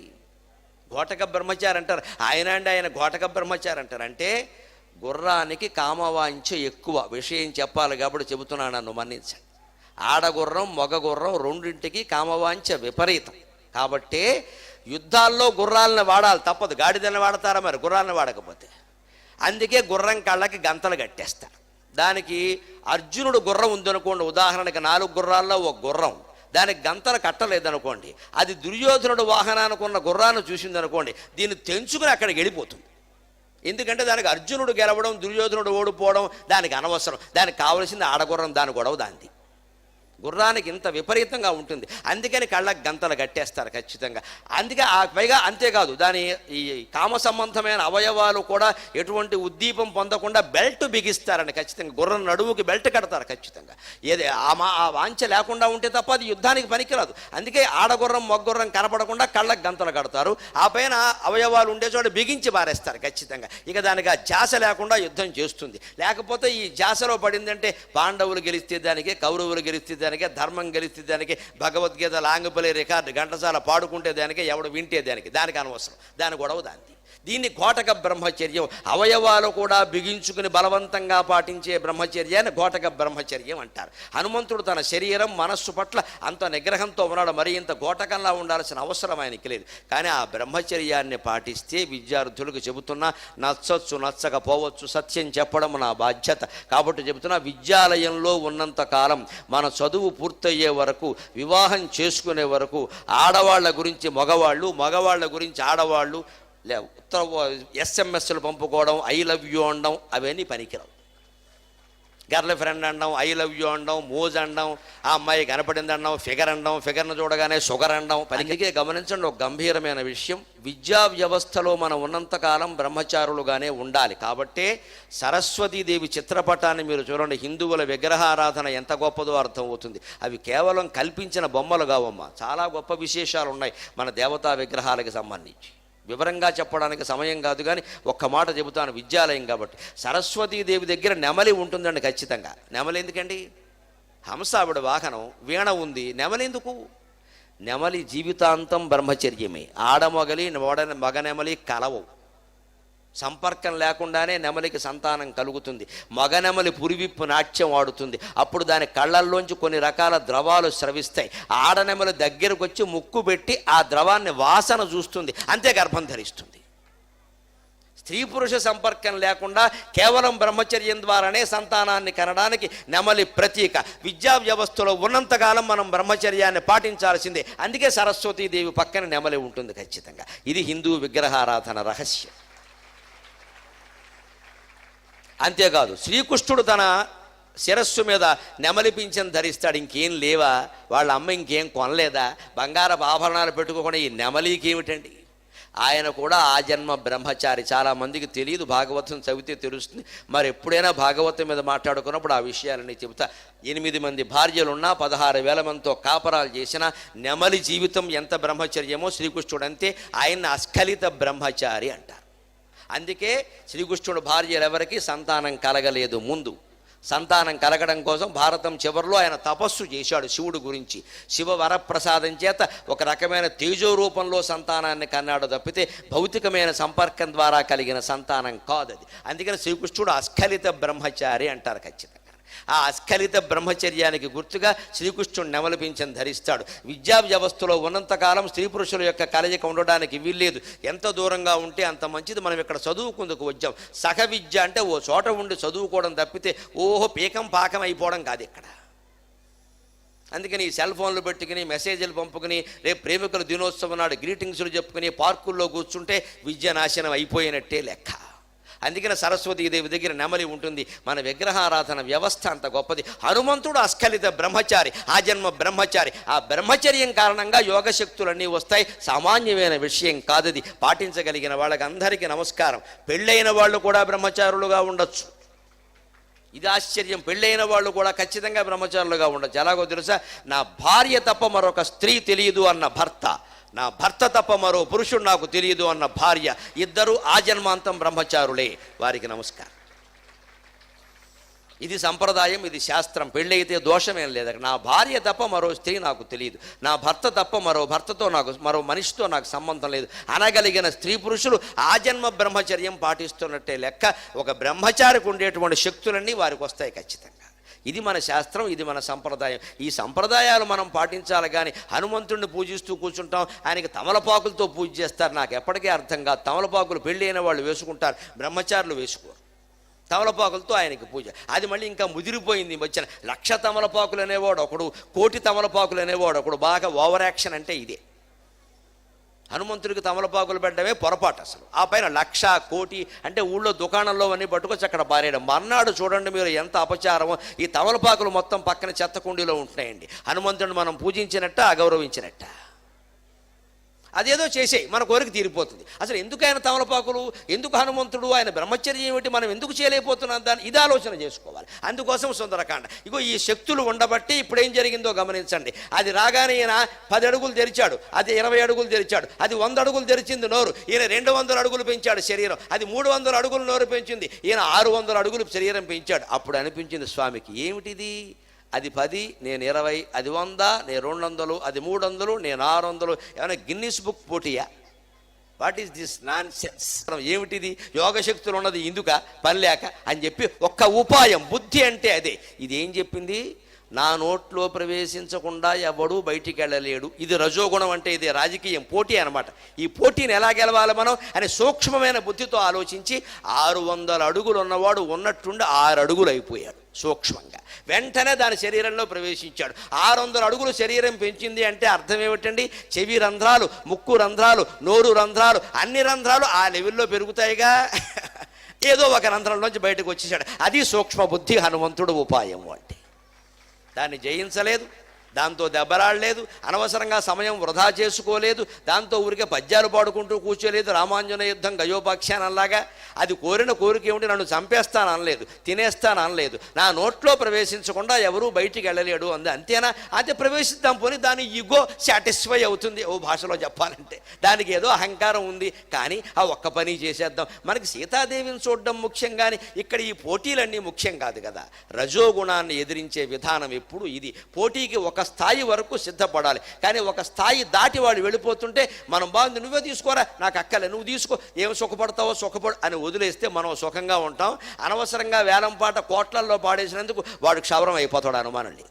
ఘోటక బ్రహ్మచారి అంటారు. ఆయన ఘోటక బ్రహ్మచారి అంటారు. అంటే గుర్రానికి కామవాంఛ ఎక్కువ. విషయం చెప్పాలి కాబట్టి చెబుతున్నాను, నన్ను మన్నించండి. ఆడగుర్రం మగ గుర్రం రెండింటికి కామవాంఛ విపరీతం. కాబట్టే యుద్ధాల్లో గుర్రాలను వాడాలి, తప్పదు. గాడిదలను వాడతారా మరి గుర్రాలను వాడకపోతే? అందుకే గుర్రం కళ్ళకి గంతలు కట్టేస్తారు. దానికి అర్జునుడు గుర్రం ఉందనుకోండి, ఉదాహరణకి 4 గుర్రాల్లో ఒక గుర్రం, దానికి గంతలు కట్టలేదనుకోండి, అది దుర్యోధనుడు వాహనానికి ఉన్న గుర్రాన్ని చూసిందనుకోండి, దీన్ని తెంచుకుని అక్కడికి వెళ్ళిపోతుంది. ఎందుకంటే దానికి అర్జునుడు గెలవడం, దుర్యోధనుడు ఓడిపోవడం దానికి అనవసరం. దానికి కావలసింది ఆడగుర్రం, దాని గొడవ దాంది. గుర్రానికి ఇంత విపరీతంగా ఉంటుంది, అందుకని కళ్ళకు గంతలు కట్టేస్తారు ఖచ్చితంగా. అందుకే పైగా అంతేకాదు, దాని ఈ కామ సంబంధమైన అవయవాలు కూడా ఎటువంటి ఉద్దీపం పొందకుండా బెల్ట్ బిగిస్తారని ఖచ్చితంగా. గుర్రం నడువుకి బెల్ట్ కడతారు ఖచ్చితంగా. ఏది ఆ వాంఛ లేకుండా ఉంటే తప్ప అది యుద్ధానికి పనికిరాదు. అందుకే ఆడగుర్రం మగ్గుర్రం కనపడకుండా కళ్ళకు గంతలు కడతారు, ఆ పైన అవయవాలు ఉండే చోట బిగించి పారేస్తారు ఖచ్చితంగా. ఇక దానికి ఆ ధ్యాస లేకుండా యుద్ధం చేస్తుంది. లేకపోతే ఈ ధ్యాసలో పడిందంటే పాండవులు గెలిస్తే దానికి, కౌరవులు గెలిస్తే దానికి, ధర్మం గెలిస్తే దానికి, భగవద్గీత లాంగుపల్లి రికార్డు ఘంటసాల పాడుకుంటే దానికి, ఎవడు వింటే దానికి అనవసరం. దాని గొడవ దాన్ని. దీన్ని కోటక బ్రహ్మచర్యం, అవయవాలు కూడా బిగించుకుని బలవంతంగా పాటించే బ్రహ్మచర్యాన్ని కోటక బ్రహ్మచర్యం అంటారు. హనుమంతుడు తన శరీరం మనస్సు పట్ల అంత నిగ్రహంతో ఉన్నాడు, మరి ఇంత కోటకంలా ఉండాల్సిన అవసరం ఆయనకి లేదు. కానీ ఆ బ్రహ్మచర్యాన్ని పాటిస్తే విద్యార్థులకు చెబుతున్నా, నచ్చచ్చు నచ్చకపోవచ్చు, సత్యం చెప్పడం నా బాధ్యత కాబట్టి చెబుతున్నా, విద్యాలయంలో ఉన్నంత కాలం మన చదువు పూర్తయ్యే వరకు, వివాహం చేసుకునే వరకు ఆడవాళ్ల గురించి మగవాళ్ళు, మగవాళ్ళ గురించి ఆడవాళ్ళు SMS పంపుకోవడం, ఐ లవ్ యూ అనడం అవన్నీ పనికిరావు. గర్ల్ ఫ్రెండ్ అనడం, ఐ లవ్ యూ అనడం, మోజ్ అనడం, ఆ అమ్మాయి కనపడింది అనడం, ఫిగర్ అనడం, ఫిగర్ను చూడగానే షుగర్ అనడం పనికే. గమనించండి ఒక గంభీరమైన విషయం, విద్యా వ్యవస్థలో మనం ఉన్నంతకాలం బ్రహ్మచారులుగానే ఉండాలి. కాబట్టే సరస్వతీదేవి చిత్రపటాన్ని మీరు చూడండి, హిందువుల విగ్రహారాధన ఎంత గొప్పదో అర్థమవుతుంది. అవి కేవలం కల్పించిన బొమ్మలు కావమ్మా, చాలా గొప్ప విశేషాలు ఉన్నాయి మన దేవతా విగ్రహాలకు సంబంధించి. వివరంగా చెప్పడానికి సమయం కాదు, కానీ ఒక్క మాట చెబుతాను, విద్యాలయం కాబట్టి. సరస్వతీదేవి దగ్గర నెమలి ఉంటుందండి ఖచ్చితంగా. నెమలి ఎందుకండి? హంస ఆవిడ వాహనం, వీణ ఉంది, నెమలి ఎందుకు? నెమలి జీవితాంతం బ్రహ్మచర్యమే. ఆడమొగలి మగ నెమలి కలవు, సంపర్కం లేకుండానే నెమలికి సంతానం కలుగుతుంది. మగ నెమలి పురివిప్పు నాట్యం ఆడుతుంది, అప్పుడు దాని కళ్ళల్లోంచి కొన్ని రకాల ద్రవాలు స్రవిస్తాయి. ఆడనెమలి దగ్గరకు వచ్చి ముక్కు పెట్టి ఆ ద్రవాన్ని వాసన చూస్తుంది, అంతే గర్భం ధరిస్తుంది. స్త్రీ పురుష సంపర్కం లేకుండా కేవలం బ్రహ్మచర్యం ద్వారానే సంతానాన్ని కనడానికి నెమలి ప్రతీక. విద్యా వ్యవస్థలో ఉన్నంతకాలం మనం బ్రహ్మచర్యాన్ని పాటించాల్సిందే. అందుకే సరస్వతీదేవి పక్కన నెమలి ఉంటుంది ఖచ్చితంగా. ఇది హిందూ విగ్రహారాధన రహస్యం. అంతేకాదు, శ్రీకృష్ణుడు తన శిరస్సు మీద నెమలి పింఛం ధరిస్తాడు. ఇంకేం లేవా? వాళ్ళ అమ్మ ఇంకేం కొనలేదా? బంగారపు ఆభరణాలు పెట్టుకోకుండా ఈ నెమలికి ఏమిటండి? ఆయన కూడా ఆ జన్మ బ్రహ్మచారి. చాలామందికి తెలియదు, భాగవతం చదివితే తెలుస్తుంది. మరి ఎప్పుడైనా భాగవతం మీద మాట్లాడుకున్నప్పుడు ఆ విషయాలన్నీ చెబుతా. 8 మంది భార్యలున్నా, 16,000 మందితో కాపరాలు చేసిన నెమలి జీవితం ఎంత బ్రహ్మచర్యమో శ్రీకృష్ణుడు అంతే. ఆయన్ని అస్ఖలిత బ్రహ్మచారి అంటారు. అందుకే శ్రీకృష్ణుడు భార్యలు ఎవరికి సంతానం కలగలేదు. ముందు సంతానం కలగడం కోసం భారతం చివరిలో ఆయన తపస్సు చేశాడు శివుడు గురించి. శివ వరప్రసాదం చేత ఒక రకమైన తేజో రూపంలో సంతానాన్ని కన్నాడు తప్పితే భౌతికమైన సంపర్కం ద్వారా కలిగిన సంతానం కాదది. అందుకని శ్రీకృష్ణుడు అస్ఖలిత బ్రహ్మచారి అంటారు ఖచ్చితంగా. ఆ అస్ఖలిత బ్రహ్మచర్యానికి గుర్తుగా శ్రీకృష్ణుడు నెమలి పింఛం ధరిస్తాడు. విద్యా వ్యవస్థలో ఉన్నంతకాలం స్త్రీ పురుషుల యొక్క కలయిక ఉండడానికి వీల్లేదు. ఎంత దూరంగా ఉంటే అంత మంచిది. మనం ఇక్కడ చదువుకుందుకు వచ్చాం. సహ విద్య అంటే ఓ చోట ఉండి చదువుకోవడం తప్పితే ఓహో పీకం పాకం అయిపోవడం కాదు ఇక్కడ. అందుకని ఈ సెల్ ఫోన్లు పెట్టుకుని మెసేజ్లు పంపుకుని రేపు ప్రేమికుల దినోత్సవం నాడు గ్రీటింగ్స్లు చెప్పుకుని పార్కుల్లో కూర్చుంటే విద్య నాశనం అయిపోయినట్టే లెక్క. అందుకని సరస్వతీదేవి దగ్గర నెమలి ఉంటుంది. మన విగ్రహారాధన వ్యవస్థ అంత గొప్పది. హనుమంతుడు అస్ఖలిత బ్రహ్మచారి, ఆ జన్మ బ్రహ్మచారి. ఆ బ్రహ్మచర్యం కారణంగా యోగశక్తులన్నీ వస్తాయి. సామాన్యమైన విషయం కాదది. పాటించగలిగిన వాళ్ళకి అందరికీ నమస్కారం. పెళ్ళైన వాళ్ళు కూడా బ్రహ్మచారులుగా ఉండొచ్చు. ఇది ఆశ్చర్యం. పెళ్ళైన వాళ్ళు కూడా ఖచ్చితంగా బ్రహ్మచారులుగా ఉండొచ్చు. ఎలాగో తెలుసా? నా భార్య తప్ప మరొక స్త్రీ తెలియదు అన్న భర్త, నా భర్త తప్ప మరో పురుషుడు నాకు తెలియదు అన్న భార్య, ఇద్దరు ఆజన్మాంతం బ్రహ్మచారులే. వారికి నమస్కారం. ఇది సంప్రదాయం, ఇది శాస్త్రం. పెళ్ళైతే దోషమేం లేదు. నా భార్య తప్ప మరో స్త్రీ నాకు తెలియదు, నా భర్త తప్ప మరో మనిషితో నాకు సంబంధం లేదు అనగలిగిన స్త్రీ పురుషులు ఆజన్మ బ్రహ్మచర్యం పాటిస్తున్నట్టే లెక్క. ఒక బ్రహ్మచారికి ఉండేటువంటి శక్తులన్నీ వారికి వస్తాయి ఖచ్చితంగా. ఇది మన శాస్త్రం, ఇది మన సంప్రదాయం. ఈ సంప్రదాయాలు మనం పాటించాలి. కానీ హనుమంతుడిని పూజిస్తూ కూర్చుంటాం, ఆయనకి తమలపాకులతో పూజ చేస్తారు. నాకు ఎప్పటికీ అర్థం కాదు. తమలపాకులు పెళ్ళి అయిన వాళ్ళు వేసుకుంటారు, బ్రహ్మచారులు వేసుకోరు. తమలపాకులతో ఆయనకి పూజ. అది మళ్ళీ ఇంకా ముదిరిపోయింది. వచ్చిన 1,00,000 తమలపాకులు అనేవాడు ఒకడు, 1,000,000 తమలపాకులు అనేవాడు ఒకడు. బాగా ఓవర్ యాక్షన్ అంటే ఇదే. హనుమంతుడికి తమలపాకులు పెట్టడమే పొరపాటు అసలు. ఆ పైన 1,00,000, 1,00,000 అంటే ఊళ్ళో దుకాణంలో అన్నీ పట్టుకొచ్చి అక్కడ పారేయడం. మర్నాడు చూడండి మీరు ఎంత అపచారమో. ఈ తమలపాకులు మొత్తం పక్కన చెత్త కుండీలో ఉంటున్నాయండి. హనుమంతుడిని మనం పూజించినట్ట, అగౌరవించినట్ట. అదేదో చేసేయి, మన కోరిక తీరిపోతుంది. అసలు ఎందుకు ఆయన తమలపాకులు, ఎందుకు హనుమంతుడు, ఆయన బ్రహ్మచర్యం ఏమిటి, మనం ఎందుకు చేయలేకపోతున్నాం, దాన్ని ఇది ఆలోచన చేసుకోవాలి. అందుకోసం సుందరకాండ. ఇగో ఈ శక్తులు ఉండబట్టి ఇప్పుడు ఏం జరిగిందో గమనించండి. అది రాగానే ఈయన 10 అడుగులు తెరిచాడు, అది 20 అడుగులు తెరిచాడు, అది 100 అడుగులు తెరిచింది నోరు. ఈయన 200 అడుగులు పెంచాడు శరీరం, అది 300 అడుగులు నోరు పెంచింది. ఈయన 600 అడుగులు శరీరం పెంచాడు. అప్పుడు అనిపించింది స్వామికి, ఏమిటిది, అది 10, నేను 20, అది 100, నేను 200, అది 300, నేను 600. ఏమైనా గిన్నిస్ బుక్ పోటీయా? What is this nonsense? ఏమిటిది, యోగశక్తులు ఉన్నది ఇందుక పని లేక అని చెప్పి ఒక్క ఉపాయం, బుద్ధి అంటే అదే. ఇది ఏం చెప్పింది, నా నోట్లో ప్రవేశించకుండా ఎవడూ బయటికి వెళ్ళలేడు. ఇది రజోగుణం అంటే ఇది రాజకీయం, పోటీ అనమాట. ఈ పోటీని ఎలా గెలవాలి మనం అని సూక్ష్మమైన బుద్ధితో ఆలోచించి 600 అడుగులు ఉన్నవాడు ఉన్నట్టుండి 6 అడుగులు అయిపోయాడు సూక్ష్మంగా. వెంటనే దాని శరీరంలో ప్రవేశించాడు. 600 అడుగులు శరీరం పెంచింది అంటే అర్థం ఏమిటండి, చెవి రంధ్రాలు, ముక్కు రంధ్రాలు, నోరు రంధ్రాలు, అన్ని రంధ్రాలు ఆ లెవెల్లో పెరుగుతాయిగా. ఏదో ఒక రంధ్రంలోంచి బయటకు వచ్చేసాడు. అది సూక్ష్మ బుద్ధి హనుమంతుడు ఉపాయం అంటే. దాన్ని జయించలేదు, దాంతో దెబ్బలాడలేదు, అనవసరంగా సమయం వృధా చేసుకోలేదు, దాంతో ఊరికే పద్యాలు పాడుకుంటూ కూర్చోలేదు. రామాంజన యుద్ధం గయోపాఖ్యానంలాగా. అది కోరిన కోరిక ఏమిటి, నన్ను చంపేస్తాను అనలేదు, తినేస్తాను అనలేదు, నా నోట్లో ప్రవేశించకుండా ఎవరూ బయటికి వెళ్ళలేడు అంది. అంతేనా? అయితే ప్రవేశిద్దాం పోని, దాని ఈగో సాటిస్ఫై అవుతుంది. ఓ భాషలో చెప్పాలంటే దానికి ఏదో అహంకారం ఉంది, కానీ ఆ ఒక్క పని చేసేద్దాం. మనకి సీతాదేవిని చూడడం ముఖ్యం, కానీ ఇక్కడ ఈ పోటీలన్నీ ముఖ్యం కాదు కదా. రజోగుణాన్ని ఎదిరించే విధానం ఎప్పుడు ఇది. పోటీకి ఒక స్థాయి వరకు సిద్ధపడాలి, కానీ ఒక స్థాయి దాటి వాడు వెళ్ళిపోతుంటే మనం బాగుంది, నువ్వే తీసుకోరా, నాకు అక్కలే, నువ్వు తీసుకో, ఏం సుఖపడతావో సుఖపడు అని వదిలేస్తే మనం సుఖంగా ఉంటాం. అనవసరంగా వేలం పాట కోట్లల్లో పాడేసినందుకు వాడు క్షవరం అయిపోతాడు అనుమానండి.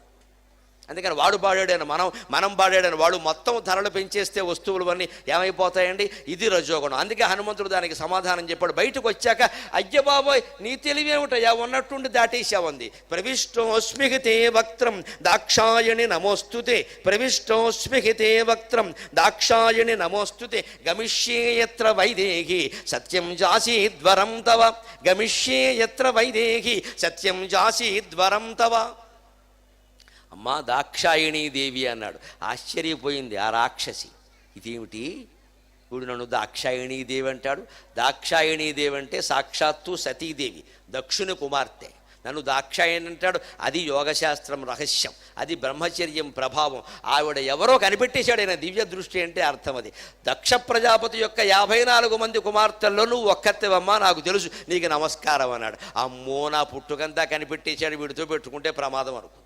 అందుకని వాడు పాడాడని మనం పాడాడని వాడు మొత్తం ధరలు పెంచేస్తే వస్తువులు అన్నీ ఏమైపోతాయండి. ఇది రజోగుణం. అందుకే హనుమంతుడు దానికి సమాధానం చెప్పాడు. బయటకు వచ్చాక, అయ్య బాబోయ్ నీ తెలివేమిటయ్యా, ఉన్నట్టుండి దాటేశావంది. ప్రవిష్టోస్మిహితే వక్త్రం దాక్షాయణి నమోస్తుతే, ప్రవిష్టోస్మిహితే వక్త్రం దాక్షాయణి నమోస్తుతే, గమిష్యే యత్ర వైదేహి సత్యం జాసీద్వరం తవ, గమిష్యే యత్ర వైదేహి సత్యం జాసీద్వరం తవ. అమ్మా దాక్షాయణీ దేవి అన్నాడు. ఆశ్చర్యపోయింది ఆ రాక్షసి. ఇదేమిటి, ఇప్పుడు నన్ను దాక్షాయణీ దేవి అంటాడు. దాక్షాయణీ దేవి అంటే సాక్షాత్తు సతీదేవి, దక్షుని కుమార్తె. నన్ను దాక్షాయణి అంటాడు. అది యోగశాస్త్రం రహస్యం, అది బ్రహ్మచర్యం ప్రభావం. ఆవిడ ఎవరో కనిపెట్టేశాడు ఆయన దివ్య దృష్టి అంటే అర్థం అది. దక్ష ప్రజాపతి యొక్క 54 మంది కుమార్తెల్లో నువ్వు ఒక్కత్తేవమ్మా, నాకు తెలుసు, నీకు నమస్కారం అన్నాడు. అమ్మో, నా పుట్టుకంతా కనిపెట్టేశాడు, వీడితో పెట్టుకుంటే ప్రమాదం అనుకుంది.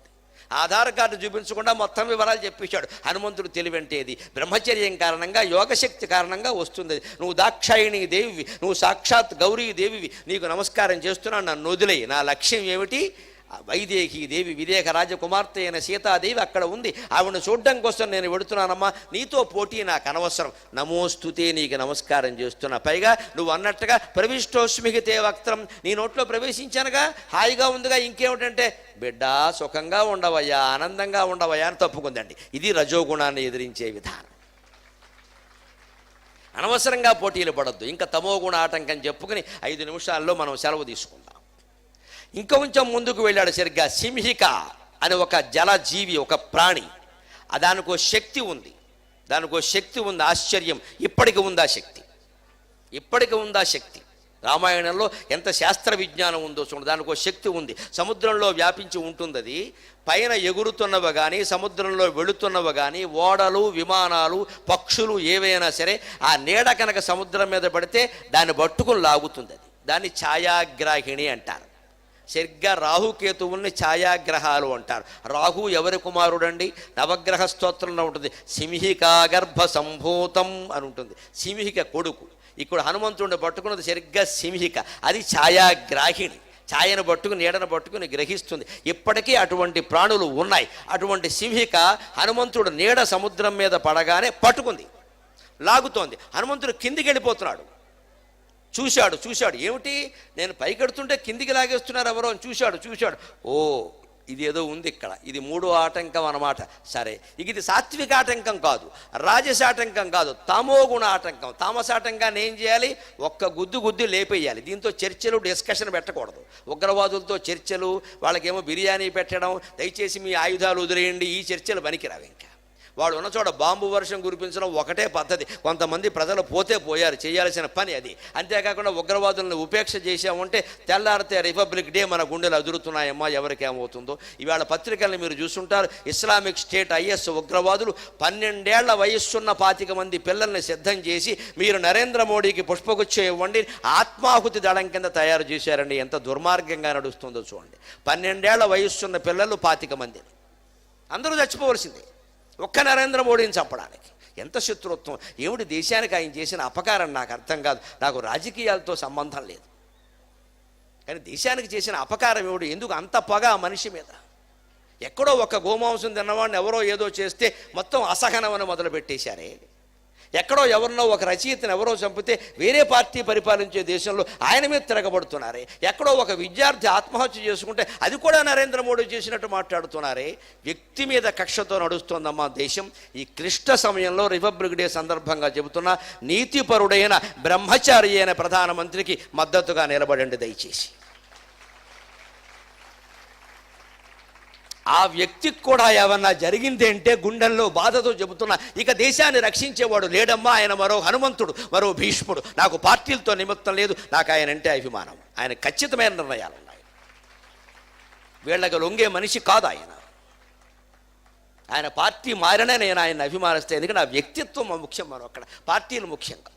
ఆధార్ కార్డు చూపించకుండా మొత్తం వివరాలు చెప్పేశాడు. హనుమంతుడు తెలివంటేది బ్రహ్మచర్యం కారణంగా, యోగశక్తి కారణంగా వస్తుంది. నువ్వు దాక్షాయణి దేవివి, నువ్వు సాక్షాత్ గౌరీ దేవివి, నీకు నమస్కారం చేస్తున్నాను, నన్ను వదిలేయి. నా లక్ష్యం ఏమిటి, వైదేహి దేవి, విదేహ రాజకుమార్తె అయిన సీతాదేవి అక్కడ ఉంది, ఆవిడను చూడడం కోసం నేను వెడుతున్నానమ్మా, నీతో పోటీ నాకు అనవసరం, నమోస్తుతే, నీకు నమస్కారం చేస్తున్నా. పైగా నువ్వు అన్నట్టుగా ప్రవిష్టోస్మిహితే వక్త్రం, నీ నోట్లో ప్రవేశించానుగా, హాయిగా ఉందిగా, ఇంకేమిటంటే బిడ్డ సుఖంగా ఉండవయ్యా, ఆనందంగా ఉండవయ్యా అని తప్పుకుందండి. ఇది రజోగుణాన్ని ఎదిరించే విధానం. అనవసరంగా పోటీలు పడద్దు. ఇంకా తమోగుణ ఆటంకం చెప్పుకుని 5 నిమిషాల్లో మనం సెలవు తీసుకుందాం. ఇంకొంచెం ముందుకు వెళ్ళాడు. సరిగ్గా సింహిక అని ఒక జలజీవి, ఒక ప్రాణి. దానికో శక్తి ఉంది, దానికో శక్తి ఉంది. ఆశ్చర్యం, ఇప్పటికి ఉందా శక్తి, ఇప్పటికి ఉందా శక్తి. రామాయణంలో ఎంత శాస్త్ర విజ్ఞానం ఉందో చూడండి. దానికో శక్తి ఉంది, సముద్రంలో వ్యాపించి ఉంటుంది. అది పైన ఎగురుతున్నవి కానీ, సముద్రంలో వెళుతున్నవి కానీ, ఓడలు, విమానాలు, పక్షులు ఏవైనా సరే ఆ నీడ కనుక సముద్రం మీద పడితే దాన్ని పట్టుకుని లాగుతుంది. అది దాన్ని ఛాయాగ్రాహిణి అంటారు. సరిగ్గా రాహుకేతువుల్ని ఛాయాగ్రహాలు అంటారు. రాహు ఎవరి కుమారుడండి? నవగ్రహ స్తోత్రంలో ఉంటుంది, సింహికా గర్భ సంభూతం అని ఉంటుంది. సింహిక కొడుకు. ఇక్కడ హనుమంతుడిని పట్టుకున్నది సరిగ్గా సింహిక, అది ఛాయాగ్రాహిణి. ఛాయను పట్టుకుని, నీడను పట్టుకుని గ్రహిస్తుంది. ఇప్పటికీ అటువంటి ప్రాణులు ఉన్నాయి. అటువంటి సింహిక హనుమంతుడు నీడ సముద్రం మీద పడగానే పట్టుకుంది, లాగుతోంది. హనుమంతుడు కిందికి వెళ్ళిపోతున్నాడు. చూశాడు ఏమిటి, నేను పైకెడుతుంటే కిందికి లాగేస్తున్నారు ఎవరో అని చూశాడు. ఓ ఇది ఏదో ఉంది ఇక్కడ, ఇది మూడో ఆటంకం అన్నమాట. సరే, ఇక ఇది సాత్విక ఆటంకం కాదు, రాజసాటంకం కాదు, తమోగుణ ఆటంకం. తామసాటంకాన్ని ఏం చేయాలి, ఒక్క గుద్దు లేపేయాలి. దీంతో చర్చలు డిస్కషన్ పెట్టకూడదు. ఉగ్రవాదులతో చర్చలు, వాళ్ళకేమో బిర్యానీ పెట్టడం, దయచేసి మీ ఆయుధాలు వదిలేయండి, ఈ చర్చలు పనికిరావు. ఇంకా వాడు ఉన్న చోట బాంబు వర్షం కురిపించడం ఒకటే పద్ధతి. కొంతమంది ప్రజలు పోతే పోయారు, చేయాల్సిన పని అది. అంతేకాకుండా ఉగ్రవాదులను ఉపేక్ష చేసామంటే తెల్లారితే రిపబ్లిక్ డే మన గుండెలు అదురుతున్నాయమ్మా, ఎవరికేమవుతుందో. ఇవాళ పత్రికలను మీరు చూస్తుంటారు, ఇస్లామిక్ స్టేట్ IS ఉగ్రవాదులు 12 ఏళ్ల వయస్సున్న 25 మంది పిల్లల్ని సిద్ధం చేసి మీరు నరేంద్ర మోడీకి పుష్పగుచ్చం ఇవ్వండి ఆత్మాహుతి దళం కింద తయారు చేశారండి. ఎంత దుర్మార్గంగా నడుస్తుందో చూడండి. 12 ఏళ్ల వయస్సున్న పిల్లలు 25 మందిని, అందరూ చచ్చిపోవలసిందే ఒక్క నరేంద్ర మోడీని చంపడానికి. ఎంత శత్రుత్వం! ఏమిటి దేశానికి ఆయన చేసిన అపకారం నాకు అర్థం కాదు. నాకు రాజకీయాలతో సంబంధం లేదు, కానీ దేశానికి చేసిన అపకారం ఏమిటి? ఎందుకు అంత పగ ఆ మనిషి మీద? ఎక్కడో ఒక గోమాంసం తిన్నవాడిని ఎవరో ఏదో చేస్తే మొత్తం అసహనమని మొదలుపెట్టేశారే. ఎక్కడో ఎవరినో ఒక రచయితను ఎవరో చంపితే వేరే పార్టీ పరిపాలించే దేశంలో ఆయన మీద తిరగబడుతున్నారే. ఎక్కడో ఒక విద్యార్థి ఆత్మహత్య చేసుకుంటే అది కూడా నరేంద్ర మోడీ చేసినట్టు మాట్లాడుతున్నారే. వ్యక్తి మీద కక్షతో నడుస్తోందమ్మా దేశం. ఈ క్లిష్ట సమయంలో రిపబ్లిక్ డే సందర్భంగా చెబుతున్న నీతిపరుడైన బ్రహ్మచారి అయిన ప్రధానమంత్రికి మద్దతుగా నిలబడండి దయచేసి. ఆ వ్యక్తికి కూడా ఏమన్నా జరిగింది అంటే గుండెల్లో బాధతో చెబుతున్నా, ఇక దేశాన్ని రక్షించేవాడు లేడమ్మా. ఆయన మరో హనుమంతుడు, మరో భీష్ముడు. నాకు పార్టీలతో నిమిత్తం లేదు, నాకు ఆయన అంటే అభిమానం. ఆయన ఖచ్చితమైన నిర్ణయాలు ఉన్నాయి. వీళ్ళకి లొంగే మనిషి కాదు ఆయన. ఆయన పార్టీ మారినా నేను ఆయన అభిమానిస్తే, ఎందుకంటే నా వ్యక్తిత్వం ముఖ్యం, మనం అక్కడ పార్టీలు ముఖ్యం కాదు.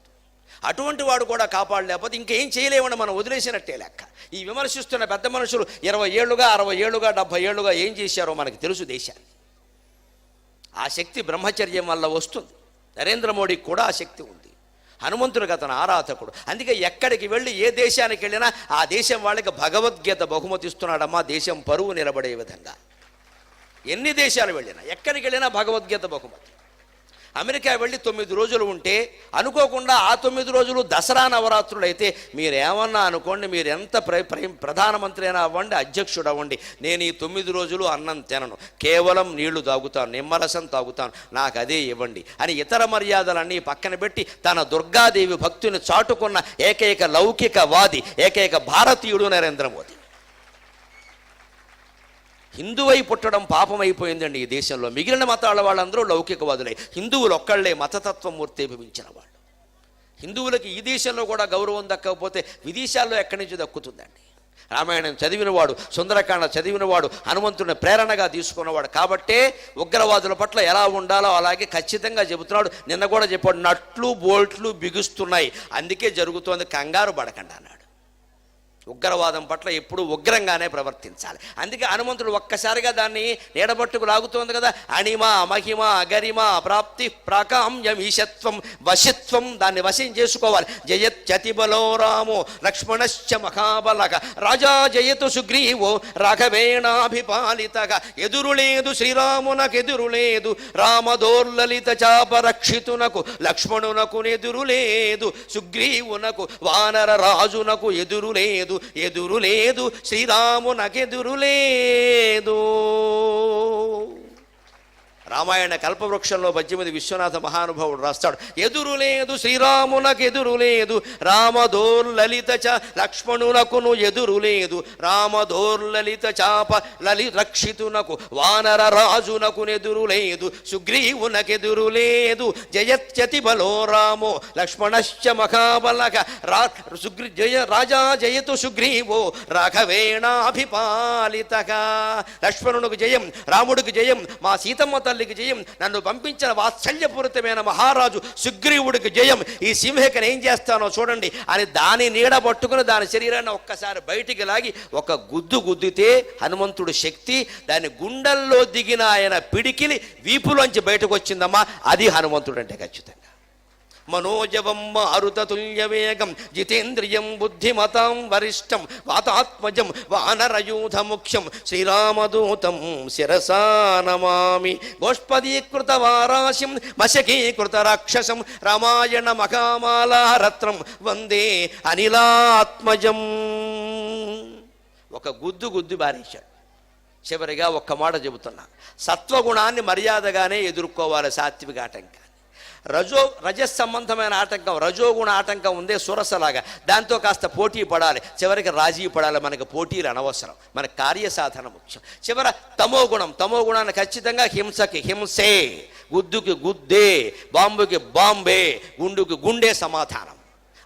అటువంటి వాడు కూడా కాపాడలేకపోతే ఇంకేం చేయలేమని మనం వదిలేసినట్టే లెక్క. ఈ విమర్శిస్తున్న పెద్ద మనుషులు 20 ఏళ్ళుగా 60 ఏళ్ళుగా 70 ఏళ్ళుగా ఏం చేశారో మనకి తెలుసు దేశాన్ని. ఆ శక్తి బ్రహ్మచర్యం వల్ల వస్తుంది. నరేంద్ర మోడీకి కూడా ఆ శక్తి ఉంది. హనుమంతుడికి అతను ఆరాధకుడు. అందుకే ఎక్కడికి వెళ్ళి ఏ దేశానికి వెళ్ళినా ఆ దేశం వాళ్ళకి భగవద్గీత బహుమతి ఇస్తున్నాడమ్మా, దేశం పరువు నిలబడే విధంగా. ఎన్ని దేశాలు వెళ్ళినా ఎక్కడికి వెళ్ళినా భగవద్గీత బహుమతి. అమెరికా వెళ్ళి 9 రోజులు ఉంటే అనుకోకుండా ఆ 9 రోజులు దసరా నవరాత్రులు అయితే మీరేమన్నా అనుకోండి, మీరు ఎంత ప్రధానమంత్రి అయినా అవ్వండి, అధ్యక్షుడు అవ్వండి, నేను ఈ 9 రోజులు అన్నం తినను, కేవలం నీళ్లు తాగుతాను, నిమ్మరసం తాగుతాను, నాకు అదే ఇవ్వండి అని ఇతర మర్యాదలన్నీ పక్కన పెట్టి తన దుర్గాదేవి భక్తుని చాటుకున్న ఏకైక లౌకికవాది, ఏకైక భారతీయుడు నరేంద్ర మోదీ. హిందువై పుట్టడం పాపమైపోయిందండి ఈ దేశంలో. మిగిలిన మతాల వాళ్ళందరూ లౌకికవాదులై, హిందువులు ఒక్కళ్లే మతతత్వం మూర్తీభవించిన వాళ్ళు. హిందువులకి ఈ దేశంలో కూడా గౌరవం దక్కకపోతే విదేశాల్లో ఎక్కడి నుంచి దక్కుతుందండి? రామాయణం చదివినవాడు, సుందరకాండ చదివినవాడు, హనుమంతుడిని ప్రేరణగా తీసుకున్నవాడు. కాబట్టే ఉగ్రవాదుల పట్ల ఎలా ఉండాలో అలాగే ఖచ్చితంగా చెబుతున్నాడు. నిన్న కూడా చెప్పాడు, నట్లు బోల్ట్లు బిగుస్తున్నాయి, అందుకే జరుగుతోంది, కంగారు పడకండి అన్నాడు. ఉగ్రవాదం పట్ల ఎప్పుడు ఉగ్రంగానే ప్రవర్తించాలి. అందుకే హనుమంతుడు ఒక్కసారిగా దాన్ని నీడబట్టుకు లాగుతోంది కదా. అణిమ మహిమ గరిమ ప్రాప్తి ప్రాకామ్యం ఈశత్వం వశిత్వం, దాన్ని వశం చేసుకోవాలి. జయత్యతిబలో రామో లక్ష్మణశ్చ మహాబలక రాజా జయతు సుగ్రీవో రాఘవేణాభిపాలితగా. ఎదురులేదు శ్రీరామునకు ఎదురులేదు, రామదోర్లలిత చాపరక్షితునకు లక్ష్మణునకు ఎదురులేదు, సుగ్రీవునకు వానర రాజునకు ఎదురులేదు, ఎదురులేదు శ్రీరామునకెదురు లేదు. రామాయణ కల్పవృక్షంలో 18 విశ్వనాథ మహానుభావుడు రాస్తాడు, ఎదురులేదు శ్రీరామునకు ఎదురులేదు, రామదోర్లలిత చ లక్ష్మణునకును ఎదురులేదు, రామదోర్లలిత చాప లలి రక్షితునకు వానర రాజునకు ఎదురులేదు, సుగ్రీవునకెదురులేదు, జయత్యతి బలో రామో లక్ష్మణశ్చ మహాబలక రాజా జయతు సుగ్రీవో రాఘవేణాభిపాలితగా. లక్ష్మణునికి జయం, రాముడికి జయం, మా సీతమ్మ తల్లి జయం, నన్ను పంపించిన వాత్సల్యపూరితమైన మహారాజు సుగ్రీవుడికి జయం. ఈ సింహికను ఏం చేస్తానో చూడండి అని దాని నీడ పట్టుకుని దాని శరీరాన్ని ఒక్కసారి బయటికి లాగి ఒక గుద్దితే హనుమంతుడు శక్తి దాని గుండెల్లో దిగిన ఆయన పిడికిలి వీపులోంచి బయటకు వచ్చిందమ్మా. అది హనుమంతుడు అంటే ఖచ్చితంగా. మనోజవం మారుతతుల్యవేగం జితేంద్రియం బుద్ధిమతాం వరిష్టం వాతాత్మజం వానరయూధముఖ్యం శ్రీరామదూతం శిరసా నమామి. గోష్పదీకృత వారాశిం మశకీకృత రాక్షసం రామాయణ మహామాలారత్నం వందే అనిలాత్మజం. ఒక గుద్దు బారేశాడు. చివరిగా ఒక్క మాట చెబుతున్నా, సత్వగుణాన్ని మర్యాదగానే ఎదుర్కోవాలి సాత్విక ఆటంకాన్ని. రజస్ సంబంధమైన ఆటంకం, రజోగుణ ఆటంకం ఉందే సురసలాగా, దాంతో కాస్త పోటీ పడాలి, చివరికి రాజీ పడాలి. మనకు పోటీలు అనవసరం, మన కార్యసాధన ముఖ్యం. చివర తమోగుణాన్ని ఖచ్చితంగా హింసకి హింసే, గుద్దుకి గుద్దే, బాంబుకి బాంబే, గుండుకి గుండే సమాధానం.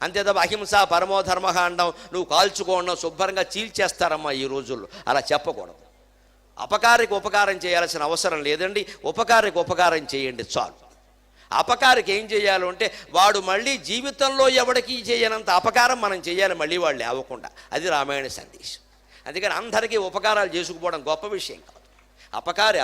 అంతే తప్ప అహింస పరమోధర్మ అండం, నువ్వు కాల్చుకోవడం శుభ్రంగా చీల్చేస్తారమ్మా ఈ రోజుల్లో. అలా చెప్పకూడదు. అపకారికి ఉపకారం చేయాల్సిన అవసరం లేదండి. ఉపకారికి ఉపకారం చేయండి చాలు. అపకారికి ఏం చేయాలి అంటే, వాడు మళ్ళీ జీవితంలో ఎవడికి చేయనంత అపకారం మనం చేయాలి, మళ్ళీ వాళ్ళు లేవకుండా. అది రామాయణ సందేశం. అందుకని అందరికీ ఉపకారాలు చేసుకుపోవడం గొప్ప విషయం కాదు. అపకారే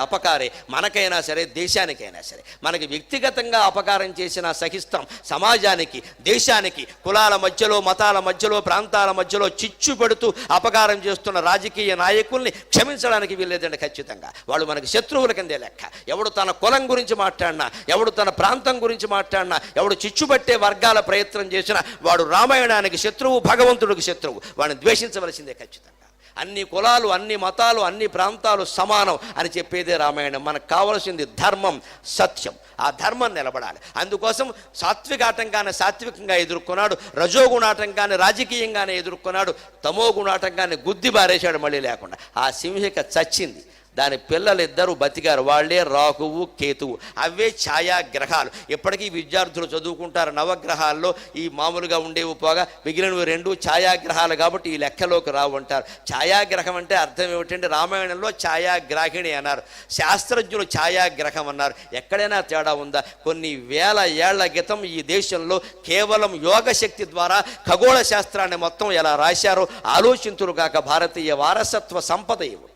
మనకైనా సరే, దేశానికైనా సరే. మనకి వ్యక్తిగతంగా అపకారం చేసినా సహిస్తాం. సమాజానికి, దేశానికి, కులాల మధ్యలో, మతాల మధ్యలో, ప్రాంతాల మధ్యలో చిచ్చు పెడుతూ అపకారం చేస్తున్న రాజకీయ నాయకుల్ని క్షమించడానికి వీల్లేదండి. ఖచ్చితంగా వాళ్ళు మనకి శత్రువుల కిందే లెక్క. ఎవడు తన కులం గురించి మాట్లాడినా, ఎవడు తన ప్రాంతం గురించి మాట్లాడినా, ఎవడు చిచ్చుబట్టే వర్గాల ప్రయత్నం చేసినా వాడు రామాయణానికి శత్రువు, భగవంతుడికి శత్రువు. వాడిని ద్వేషించవలసిందే ఖచ్చితంగా. అన్ని కులాలు, అన్ని మతాలు, అన్ని ప్రాంతాలు సమానం అని చెప్పేదే రామాయణం. మనకు కావలసింది ధర్మం, సత్యం. ఆ ధర్మం నిలబడాలి. అందుకోసం సాత్వికాటంగానే సాత్వికంగా ఎదుర్కొన్నాడు, రజోగుణాటంగాన్ని రాజకీయంగానే ఎదుర్కొన్నాడు, తమోగుణాటంగాన్ని గుద్ది బారేశాడు మళ్ళీ లేకుండా. ఆ సింహిక చచ్చింది. దాని పిల్లలిద్దరూ బతికారు. వాళ్లే రాహువు, కేతువు. అవే ఛాయాగ్రహాలు. ఎప్పటికీ విద్యార్థులు చదువుకుంటారు, నవగ్రహాల్లో ఈ మామూలుగా ఉండేవి పోగా మిగిలినవి 2 ఛాయాగ్రహాలు కాబట్టి ఈ లెక్కలోకి రావు అంటారు. ఛాయాగ్రహం అంటే అర్థం ఏమిటంటే, రామాయణంలో ఛాయాగ్రాహిణి అన్నారు, శాస్త్రజ్ఞులు ఛాయాగ్రహం అన్నారు. ఎక్కడైనా తేడా ఉందా? కొన్ని వేల ఏళ్ల క్రితం ఈ దేశంలో కేవలం యోగశక్తి ద్వారా ఖగోళ శాస్త్రాన్ని మొత్తం ఎలా రాశారో ఆలోచింతురు కాక భారతీయ వారసత్వ సంపద ఏమిటి.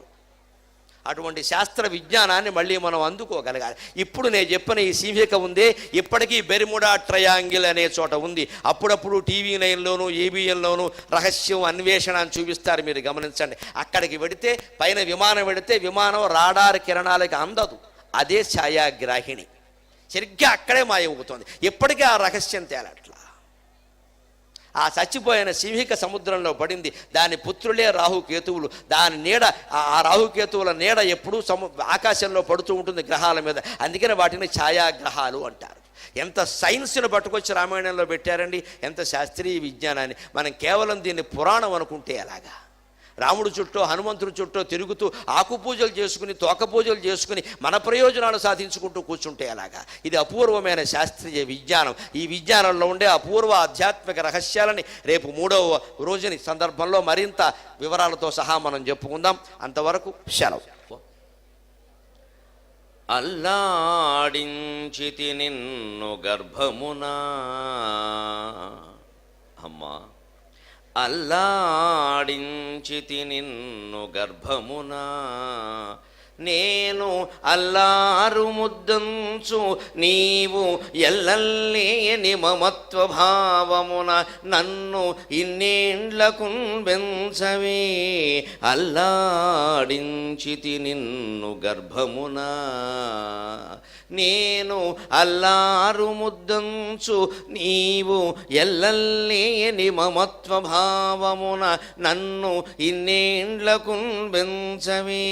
అటువంటి శాస్త్ర విజ్ఞానాన్ని మళ్ళీ మనం అందుకోగలగాలి. ఇప్పుడు నేను చెప్పిన ఈ సింహిక ఉందే, ఇప్పటికీ బెర్ముడా ట్రయాంగిల్ అనే చోట ఉంది. అప్పుడప్పుడు TV9లోను, ABNలోను రహస్యం, అన్వేషణ అని చూపిస్తారు, మీరు గమనించండి. అక్కడికి వెడితే, పైన విమానం వెడితే విమానం రాడార్ కిరణాలకి అందదు. అదే ఛాయాగ్రాహిణి. సరిగ్గా అక్కడే మాయమవుతోంది. ఎప్పటికీ ఆ రహస్యం తేలట్లా. ఆ చచ్చిపోయిన సింహిక సముద్రంలో పడింది. దాని పుత్రులే రాహుకేతువులు. దాని నీడ, ఆ రాహుకేతువుల నీడ ఎప్పుడూ ఆకాశంలో పడుతూ ఉంటుంది గ్రహాల మీద. అందుకని వాటిని ఛాయాగ్రహాలు అంటారు. ఎంత సైన్స్ను పట్టుకొచ్చి రామాయణంలో పెట్టారండి, ఎంత శాస్త్రీయ విజ్ఞానాన్ని. మనం కేవలం దీన్ని పురాణం అనుకుంటే ఎలాగా? రాముడు చుట్టూ, హనుమంతుడి చుట్టూ తిరుగుతూ ఆకు పూజలు చేసుకుని, తోక పూజలు చేసుకుని మన ప్రయోజనాలు సాధించుకుంటూ కూర్చుంటే ఎలాగా? ఇది అపూర్వమైన శాస్త్రీయ విజ్ఞానం. ఈ విజ్ఞానంలో ఉండే అపూర్వ ఆధ్యాత్మిక రహస్యాలని రేపు 3వ రోజుని సందర్భంలో మరింత వివరాలతో సహా మనం చెప్పుకుందాం. అంతవరకు సెలవు. అల్లాడించితి నిన్ను గర్భమునా అమ్మా, అల్లాడించితి నిన్ను గర్భమునా, నేను అల్లారు ముద్దంచు నీవు ఎల్లల్లేని మమత్వ భావమున నన్ను ఇన్నేండ్లకు బెంచవే. అల్లాడించితి నిన్ను గర్భమునా, నేను అల్లారు ముద్దంచు నీవు ఎల్లల్లేని మమత్వ భావమున నన్ను ఇన్నేండ్లకు బెంచవే.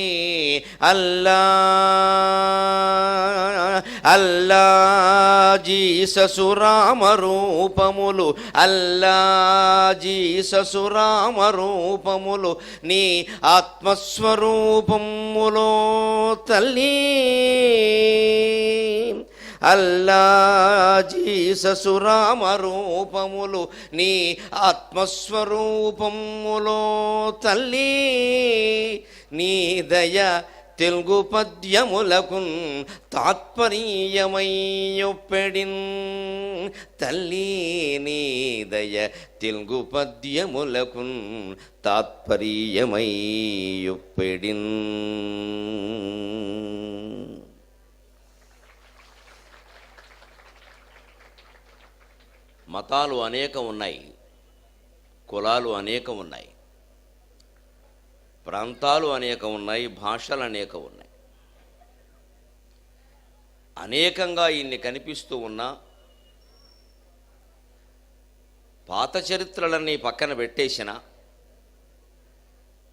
అల్లా జీససురామ రూపములు, అల్లా జీససురామ రూపములు నీ ఆత్మస్వరూపములో తల్లి. అల్లా జీససురామ రూపములు నీ ఆత్మస్వరూపములో తల్లి. నీ దయ తెలుగు పద్యములకు తాత్పర్యమయ్యొప్పెడిన్ తల్లి. నీ దయ తెలుగు పద్యములకు తాత్పర్యమయ్యొప్పెడిన్. మతాలు అనేకం ఉన్నాయి, కులాలు అనేకం ఉన్నాయి, ప్రాంతాలు అనేకం ఉన్నాయి, భాషలు అనేకం ఉన్నాయి. అనేకంగా ఇన్ని కనిపిస్తూ ఉన్నా పాత చరిత్రలన్నీ పక్కన పెట్టేసిన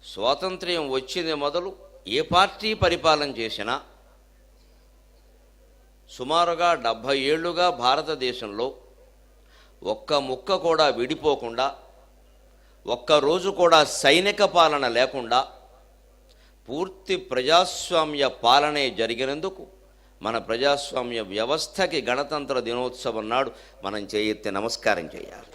స్వాతంత్ర్యం వచ్చింది మొదలు ఏ పార్టీ పరిపాలన చేసినా సుమారుగా 70 ఏళ్లుగా భారతదేశంలో ఒక్క ముక్క కూడా విడిపోకుండా, ఒక్కరోజు కూడా సైనిక పాలన లేకుండా పూర్తి ప్రజాస్వామ్య పాలనే జరిగినందుకు మన ప్రజాస్వామ్య వ్యవస్థకి గణతంత్ర దినోత్సవం నాడు మనం చేయెత్తి నమస్కారం చేయాలి.